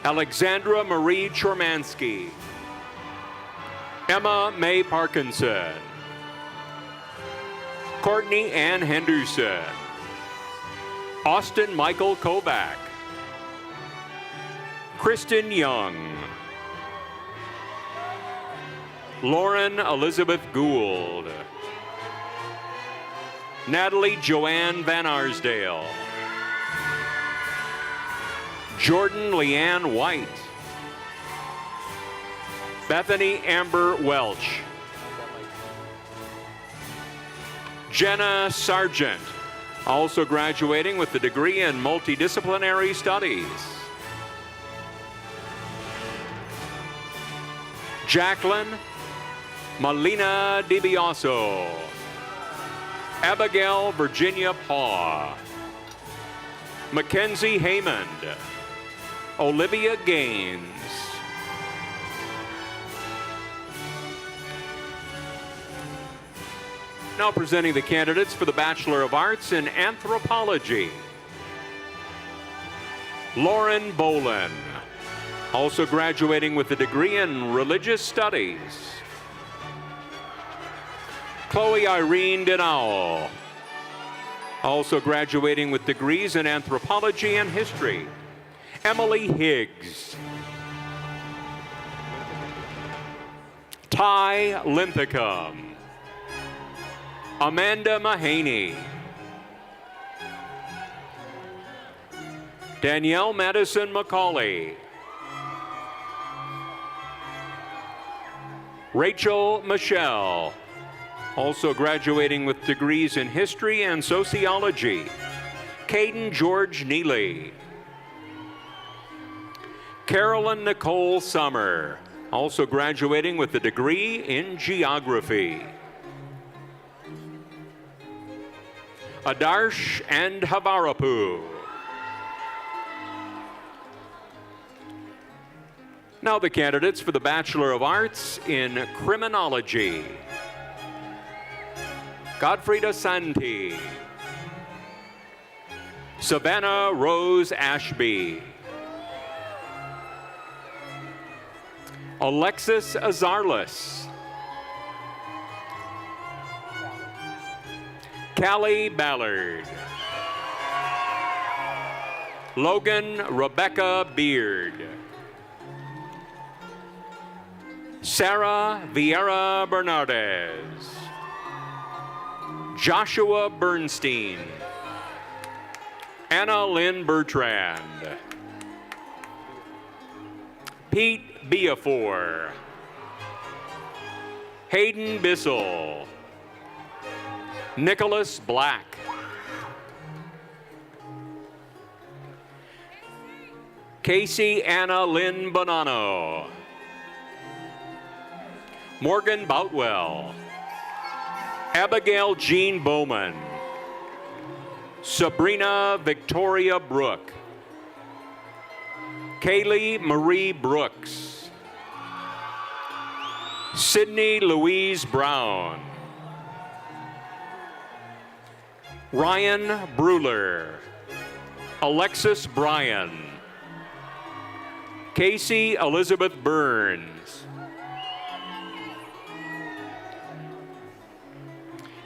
Alexandra Marie Chormansky. Emma Mae Parkinson. Courtney Ann Henderson. Austin Michael Kovac. Kristen Young. Lauren Elizabeth Gould. Natalie Joanne Van Arsdale. Jordan Leanne White. Bethany Amber Welch. Jenna Sargent, also graduating with a degree in multidisciplinary studies. Jacqueline Malina DiBiaso. Abigail Virginia Paw. Mackenzie Haymond. Olivia Gaines. Now presenting the candidates for the Bachelor of Arts in Anthropology. Lauren Bolin, also graduating with a degree in Religious Studies. Chloe Irene Denowell, also graduating with degrees in Anthropology and History. Emily Higgs. Ty Linthicum. Amanda Mahaney. Danielle Madison McCauley. Rachel Michelle, also graduating with degrees in history and sociology. Caden George Neely. Carolyn Nicole Summer, also graduating with a degree in geography. Adarsh and Havarapu. Now the candidates for the Bachelor of Arts in Criminology. Godfrida Santi. Savannah Rose Ashby. Alexis Azarlis. Callie Ballard. Logan Rebecca Beard. Sarah Vieira Bernardez. Joshua Bernstein. Anna Lynn Bertrand. Pete Beafor. Hayden Bissell. Nicholas Black. Casey Anna Lynn Bonanno. Morgan Boutwell. Abigail Jean Bowman. Sabrina Victoria Brooke. Kaylee Marie Brooks. Sydney Louise Brown. Ryan Bruler. Alexis Bryan. Casey Elizabeth Burns.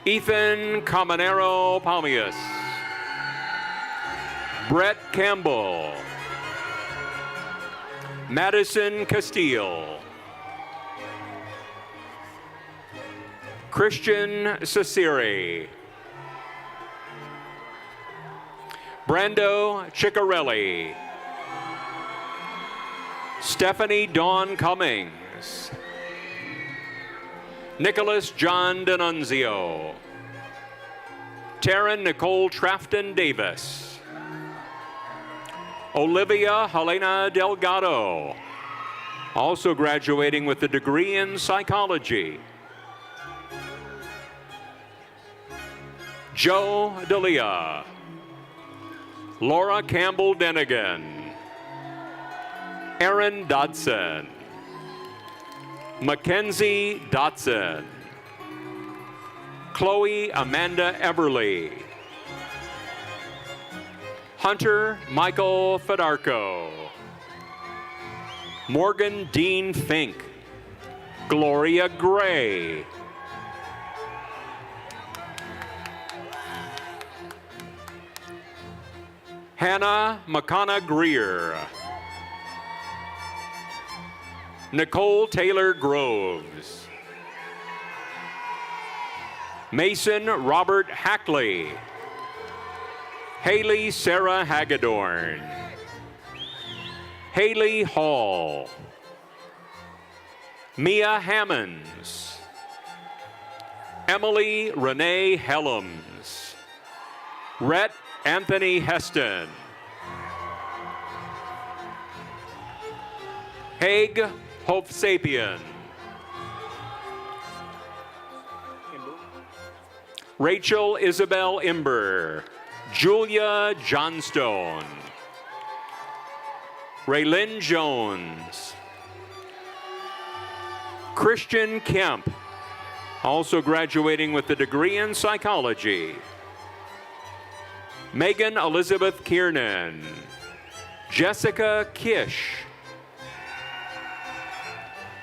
Ethan Caminero Palmius. Brett Campbell. Madison Castile. Christian Cesare. Brando Ciccarelli. Stephanie Dawn Cummings. Nicholas John D'Annunzio. Taryn Nicole Trafton Davis. Olivia Helena Delgado, also graduating with a degree in psychology. Joe D'Elia. Laura Campbell Denigan. Aaron Dodson. Mackenzie Dotson. Chloe Amanda Everly. Hunter Michael Fedarko. Morgan Dean Fink. Gloria Gray. Hannah McConna Greer. Nicole Taylor Groves. Mason Robert Hackley. Haley Sarah Hagedorn. Haley Hall. Mia Hammonds. Emily Renee Helms. Rhett Anthony Heston. Haig Hope Sapien. Rachel Isabel Imber. Julia Johnstone. Raylyn Jones. Christian Kemp, also graduating with a degree in psychology. Megan Elizabeth Kiernan. Jessica Kish.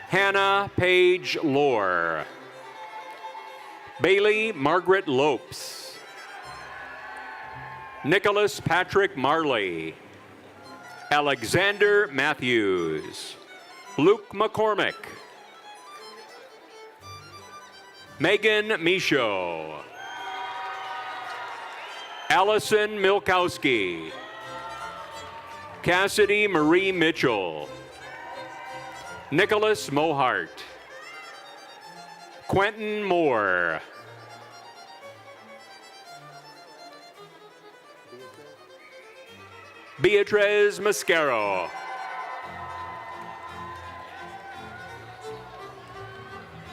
Hannah Paige Lohr. Bailey Margaret Lopes. Nicholas Patrick Marley. Alexander Matthews. Luke McCormick. Megan Michaud. Allison Milkowski. Cassidy Marie Mitchell, Nicholas Mohart, Quentin Moore, Beatriz Mascaro,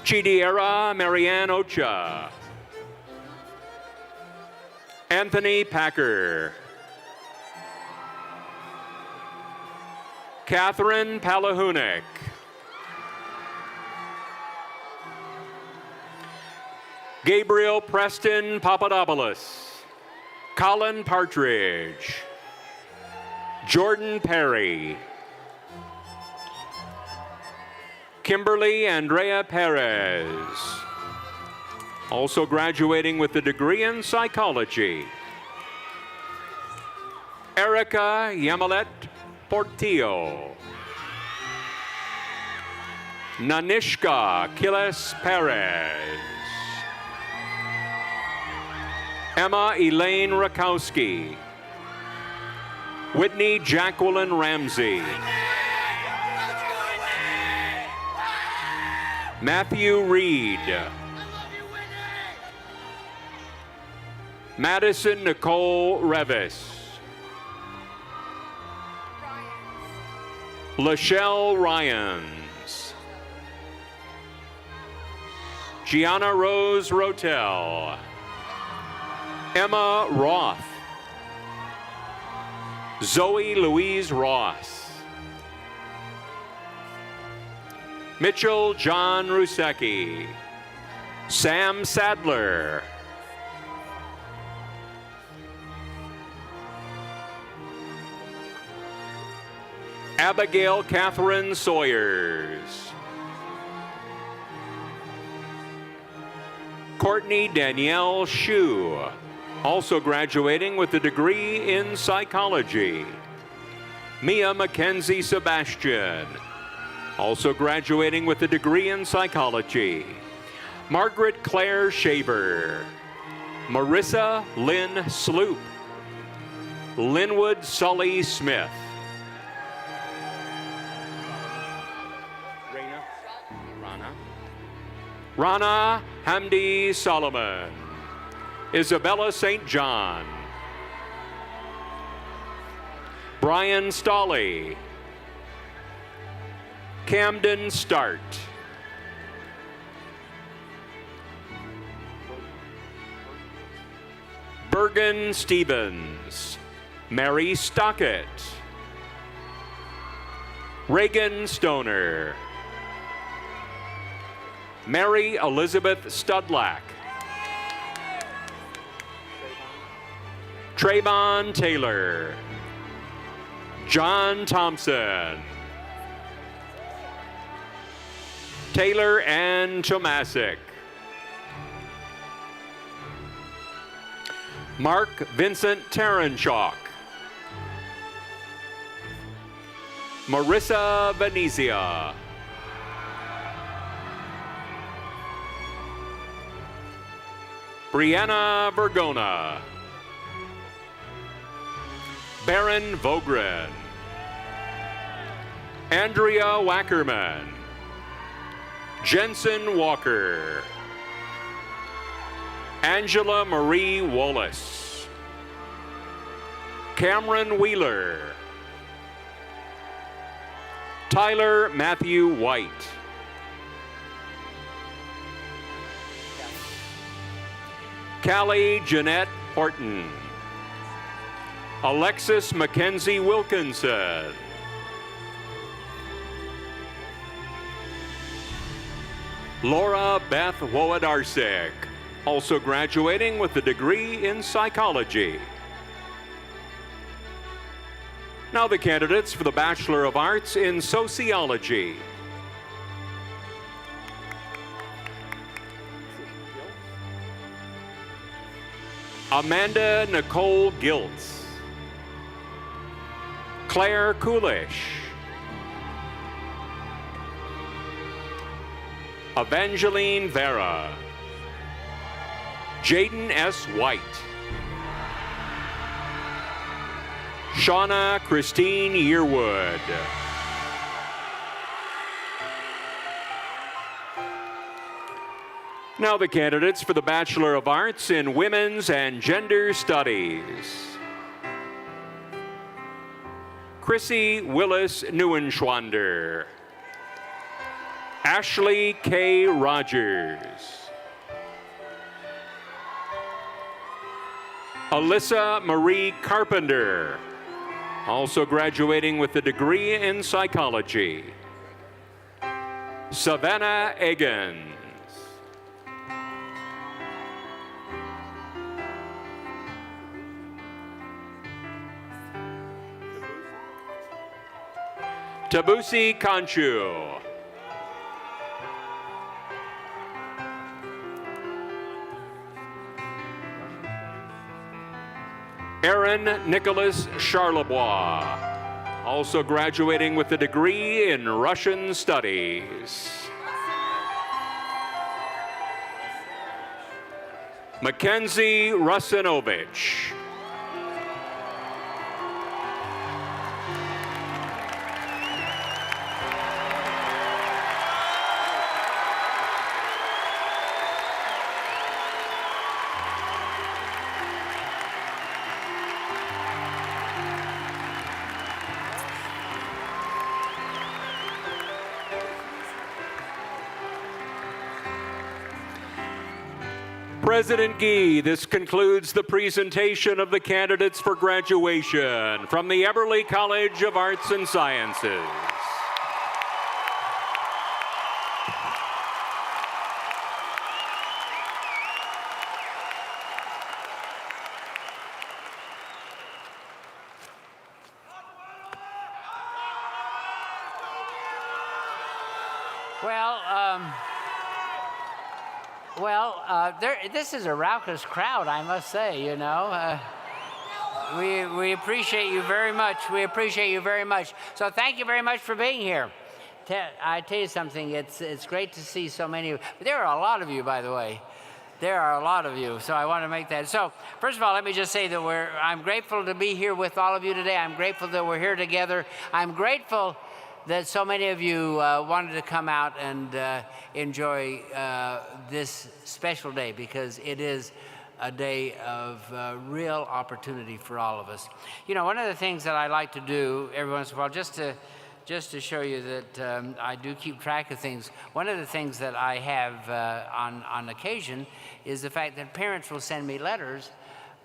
Chidiera Marianne Ocha, Anthony Packer, Catherine Palahunik, Gabriel Preston Papadopoulos, Colin Partridge, Jordan Perry, Kimberly Andrea Perez, also graduating with a degree in psychology, Erica Yamalet Portillo, Nanishka Kiles Perez, Emma Elaine Rakowski, Whitney Jacqueline Ramsey, Matthew Reed, Madison Nicole Revis, Lachelle Ryans, Gianna Rose Rotel, Emma Roth, Zoe Louise Ross, Mitchell John Rusecki, Sam Sadler, Abigail Catherine Sawyers, Courtney Danielle Shue, also graduating with a degree in psychology, Mia Mackenzie Sebastian, also graduating with a degree in psychology, Margaret Claire Shaver, Marissa Lynn Sloop, Linwood Sully Smith, Rana Hamdi Solomon, Isabella St. John, Brian Stolley, Camden Start, Bergen Stevens, Mary Stockett, Reagan Stoner, Mary Elizabeth Studlack, Trayvon Taylor, John Thompson, Taylor Ann Tomasic, Mark Vincent Taranchuk, Marissa Venezia, Brianna Vergona, Baron Vogren, Andrea Wackerman, Jensen Walker, Angela Marie Wallace, Cameron Wheeler, Tyler Matthew White, Callie Jeanette Horton, Alexis Mackenzie Wilkinson, Laura Beth Wojdarsik, also graduating with a degree in psychology. Now the candidates for the Bachelor of Arts in Sociology. Amanda Nicole Giltz, Claire Coolish, Evangeline Vera, Jaden S. White, Shauna Christine Yearwood. Now the candidates for the Bachelor of Arts in Women's and Gender Studies. Chrissy Willis Neuenschwander. Ashley K. Rogers. Alyssa Marie Carpenter, also graduating with a degree in psychology. Savannah Eggins. Tabusi Kanchu. Aaron Nicholas Charlebois, also graduating with a degree in Russian Studies. Mackenzie Rusinovich. President Gee, this concludes the presentation of the candidates for graduation from the Eberly College of Arts and Sciences. This is a raucous crowd, I must say, you know. We appreciate you very much. We appreciate you very much. So thank you very much for being here. I tell you something, it's great to see so many of you. There are a lot of you, by the way. There are a lot of you, so I want to make that. So first of all, let me just say that I'm grateful to be here with all of you today. I'm grateful that we're here together. I'm grateful that so many of you wanted to come out and enjoy this special day, because it is a day of real opportunity for all of us. You know, one of the things that I like to do every once in a while, just to show you that I do keep track of things, one of the things that I have on occasion is the fact that parents will send me letters.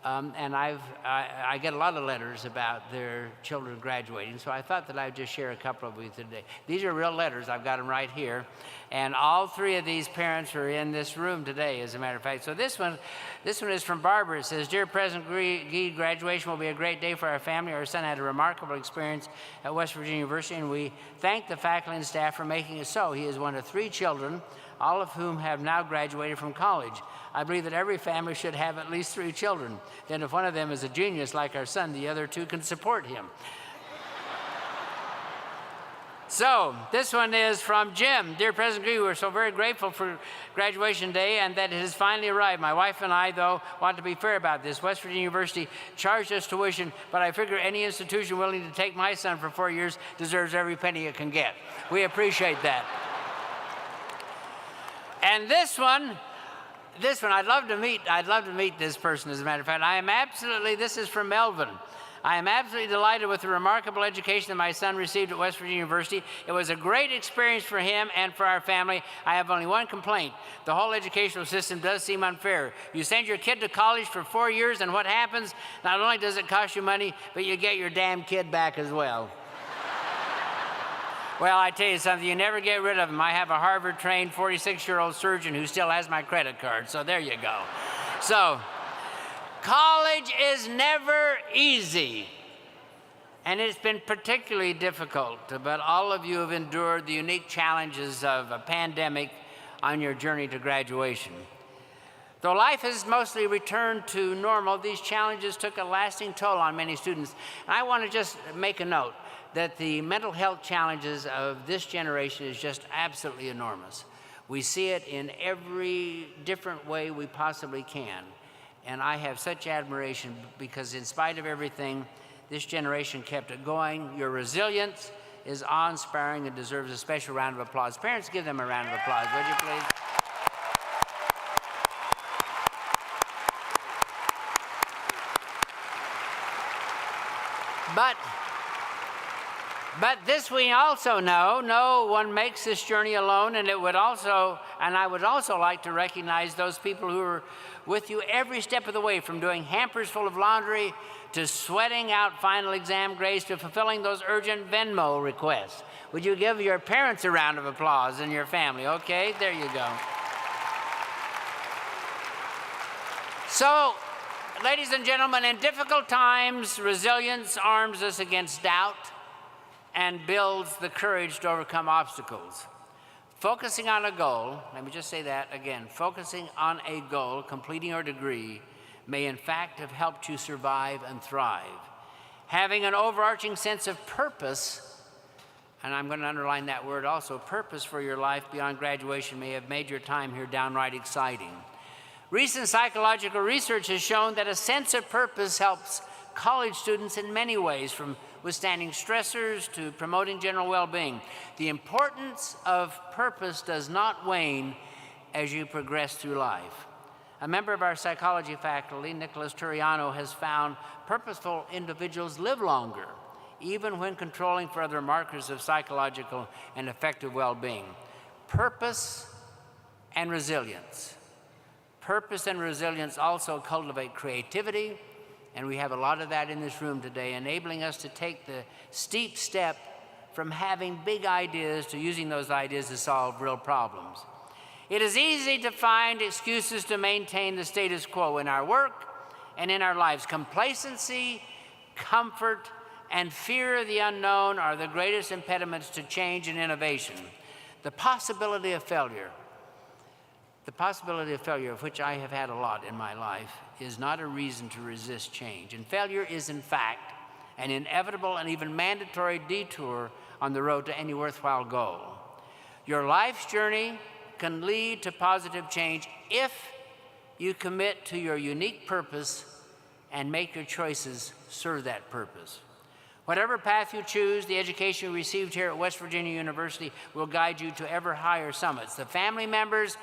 And I get a lot of letters about their children graduating, so I thought that I'd just share a couple of you today. These are real letters. I've got them right here. And all three of these parents are in this room today, as a matter of fact. So this one is from Barbara. It says, "Dear President Gee, graduation will be a great day for our family. Our son had a remarkable experience at West Virginia University, and we thank the faculty and staff for making it so. He is one of 3 children, all of whom have now graduated from college. I believe that every family should have at least 3 children. Then if one of them is a genius like our son, the other 2 can support him." So this one is from Jim. "Dear President Gee, we're so very grateful for graduation day and that it has finally arrived. My wife and I, though, want to be fair about this. West Virginia University charged us tuition, but I figure any institution willing to take my son for 4 years deserves every penny it can get. We appreciate that." And this one, I'd love to meet this person, as a matter of fact. This is from Melvin. "I am absolutely delighted with the remarkable education that my son received at West Virginia University. It was a great experience for him and for our family. I have only one complaint. The whole educational system does seem unfair. You send your kid to college for 4 years, and what happens? Not only does it cost you money, but you get your damn kid back as well." Well, I tell you something, you never get rid of them. I have a Harvard-trained 46-year-old surgeon who still has my credit card, so there you go. So, college is never easy, and it's been particularly difficult, but all of you have endured the unique challenges of a pandemic on your journey to graduation. Though life has mostly returned to normal, these challenges took a lasting toll on many students. And I want to just make a note that the mental health challenges of this generation is just absolutely enormous. We see it in every different way we possibly can. And I have such admiration because in spite of everything, This generation kept it going. Your resilience is awe-inspiring and deserves a special round of applause. Parents, give them a round of applause, would you please? But this we also know, no one makes this journey alone, and I would also like to recognize those people who are with you every step of the way, from doing hampers full of laundry to sweating out final exam grades to fulfilling those urgent Venmo requests. Would you give your parents a round of applause and your family? Okay, there you go. So, ladies and gentlemen, in difficult times, resilience arms us against doubt and builds the courage to overcome obstacles. Focusing on a goal, let me just say that again, focusing on a goal, completing your degree, may in fact have helped you survive and thrive. Having an overarching sense of purpose, and I'm going to underline that word also, purpose for your life beyond graduation may have made your time here downright exciting. Recent psychological research has shown that a sense of purpose helps college students in many ways, from withstanding stressors to promoting general well-being. The importance of purpose does not wane as you progress through life. A member of our psychology faculty, Nicholas Turiano, has found purposeful individuals live longer, even when controlling for other markers of psychological and affective well-being. Purpose and resilience. Purpose and resilience also cultivate creativity, and we have a lot of that in this room today, enabling us to take the steep step from having big ideas to using those ideas to solve real problems. It is easy to find excuses to maintain the status quo in our work and in our lives. Complacency, comfort, and fear of the unknown are the greatest impediments to change and innovation. The possibility of failure, of which I have had a lot in my life, is not a reason to resist change. And failure is, in fact, an inevitable and even mandatory detour on the road to any worthwhile goal. Your life's journey can lead to positive change if you commit to your unique purpose and make your choices serve that purpose. Whatever path you choose, the education you received here at West Virginia University will guide you to ever higher summits. The family members,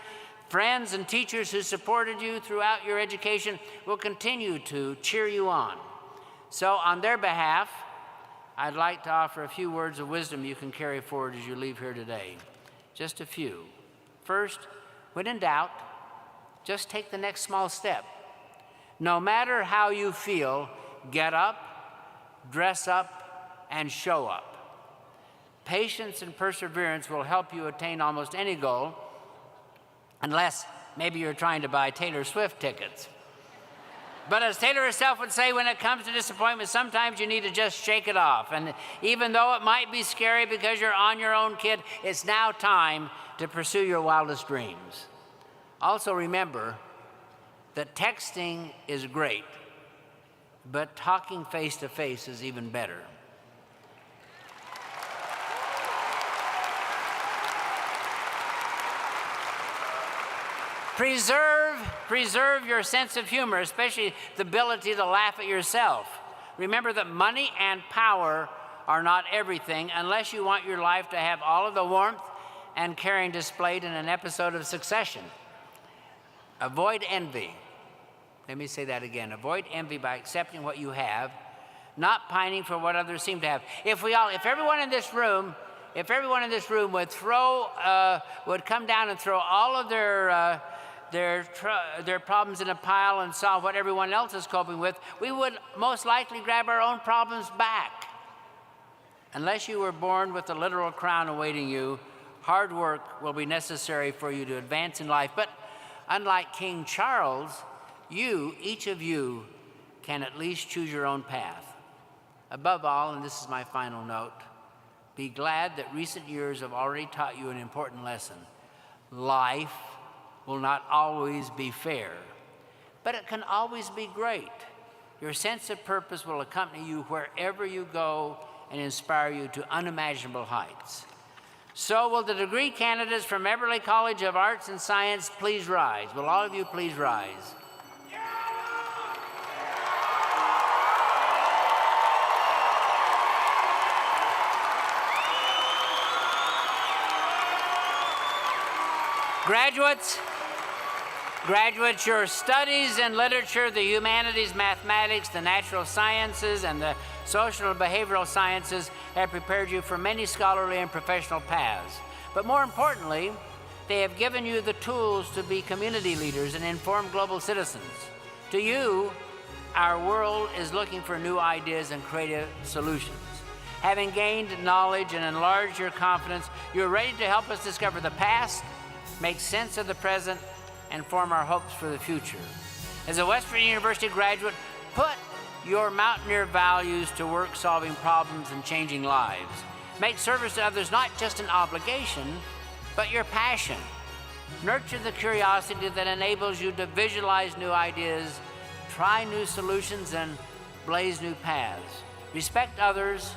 friends, and teachers who supported you throughout your education will continue to cheer you on. So on their behalf, I'd like to offer a few words of wisdom you can carry forward as you leave here today. Just a few. First, when in doubt, just take the next small step. No matter how you feel, get up, dress up, and show up. Patience and perseverance will help you attain almost any goal, unless maybe you're trying to buy Taylor Swift tickets. But as Taylor herself would say, when it comes to disappointment, sometimes you need to just shake it off. And even though it might be scary because you're on your own, kid, it's now time to pursue your wildest dreams. Also remember that texting is great, but talking face-to-face is even better. Preserve your sense of humor, especially the ability to laugh at yourself. Remember that money and power are not everything unless you want your life to have all of the warmth and caring displayed in an episode of Succession. Avoid envy. Let me say that again. Avoid envy by accepting what you have, not pining for what others seem to have. If everyone in this room would come down and throw all of their problems in a pile and solve what everyone else is coping with, we would most likely grab our own problems back. Unless you were born with a literal crown awaiting you, hard work will be necessary for you to advance in life. But unlike King Charles, each of you, can at least choose your own path. Above all, and this is my final note, be glad that recent years have already taught you an important lesson. Life will not always be fair, but it can always be great. Your sense of purpose will accompany you wherever you go and inspire you to unimaginable heights. So will the degree candidates from Eberly College of Arts and Science please rise? Will all of you please rise? Graduates, your studies in literature, the humanities, mathematics, the natural sciences, and the social and behavioral sciences have prepared you for many scholarly and professional paths. But more importantly, they have given you the tools to be community leaders and informed global citizens. To you, our world is looking for new ideas and creative solutions. Having gained knowledge and enlarged your confidence, you're ready to help us discover the past, make sense of the present, and form our hopes for the future. As a West Virginia University graduate, put your Mountaineer values to work solving problems and changing lives. Make service to others not just an obligation, but your passion. Nurture the curiosity that enables you to visualize new ideas, try new solutions, and blaze new paths. Respect others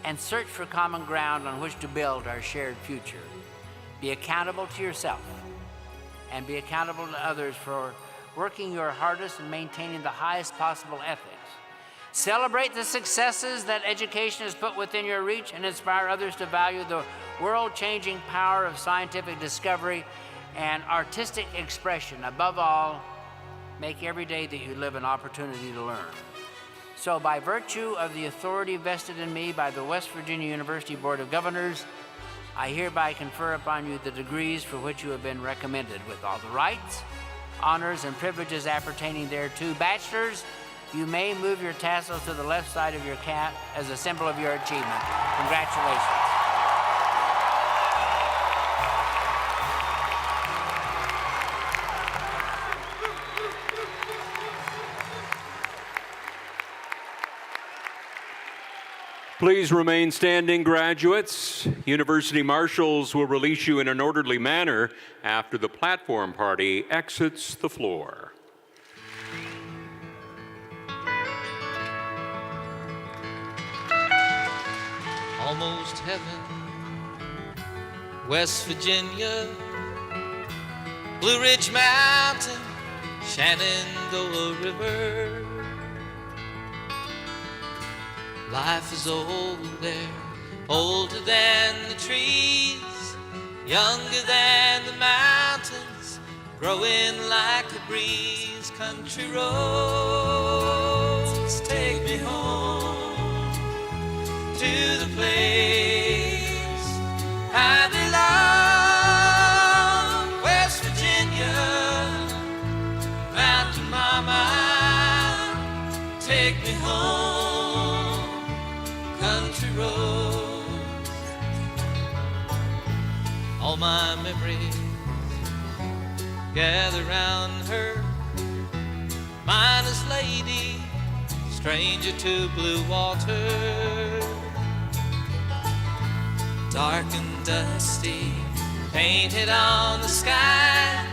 and search for common ground on which to build our shared future. Be accountable to yourself and be accountable to others for working your hardest and maintaining the highest possible ethics. Celebrate the successes that education has put within your reach and inspire others to value the world-changing power of scientific discovery and artistic expression. Above all, make every day that you live an opportunity to learn. So by virtue of the authority vested in me by the West Virginia University Board of Governors, I hereby confer upon you the degrees for which you have been recommended, with all the rights, honors, and privileges appertaining thereto. Bachelors, you may move your tassels to the left side of your cap as a symbol of your achievement. Congratulations. Please remain standing, graduates. University marshals will release you in an orderly manner after the platform party exits the floor. Almost heaven, West Virginia, Blue Ridge Mountain, Shenandoah River. Life is old there, older than the trees, younger than the mountains, growing like a breeze. Country roads take me home to the place I belong. West Virginia, Mountain Mama, take me home. Country roads, all my memories gather round her. Miner's lady, stranger to blue water, dark and dusty, painted on the sky.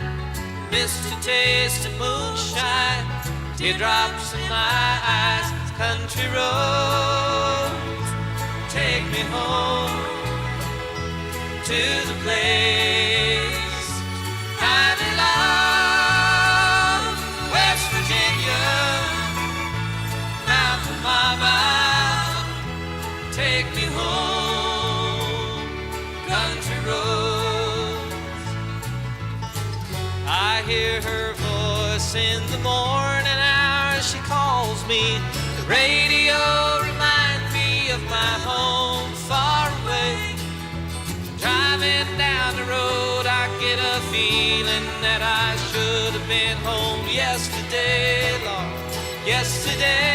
Missed a taste of moonshine, teardrops in my eyes. Country roads, take me home to the place I belong. West Virginia, Mountain Mama, take me home. Country roads, I hear her voice in the morning hours. She calls me. The radio reminds me of my home far away. Driving down the road, I get a feeling that I should have been home yesterday, Lord, yesterday.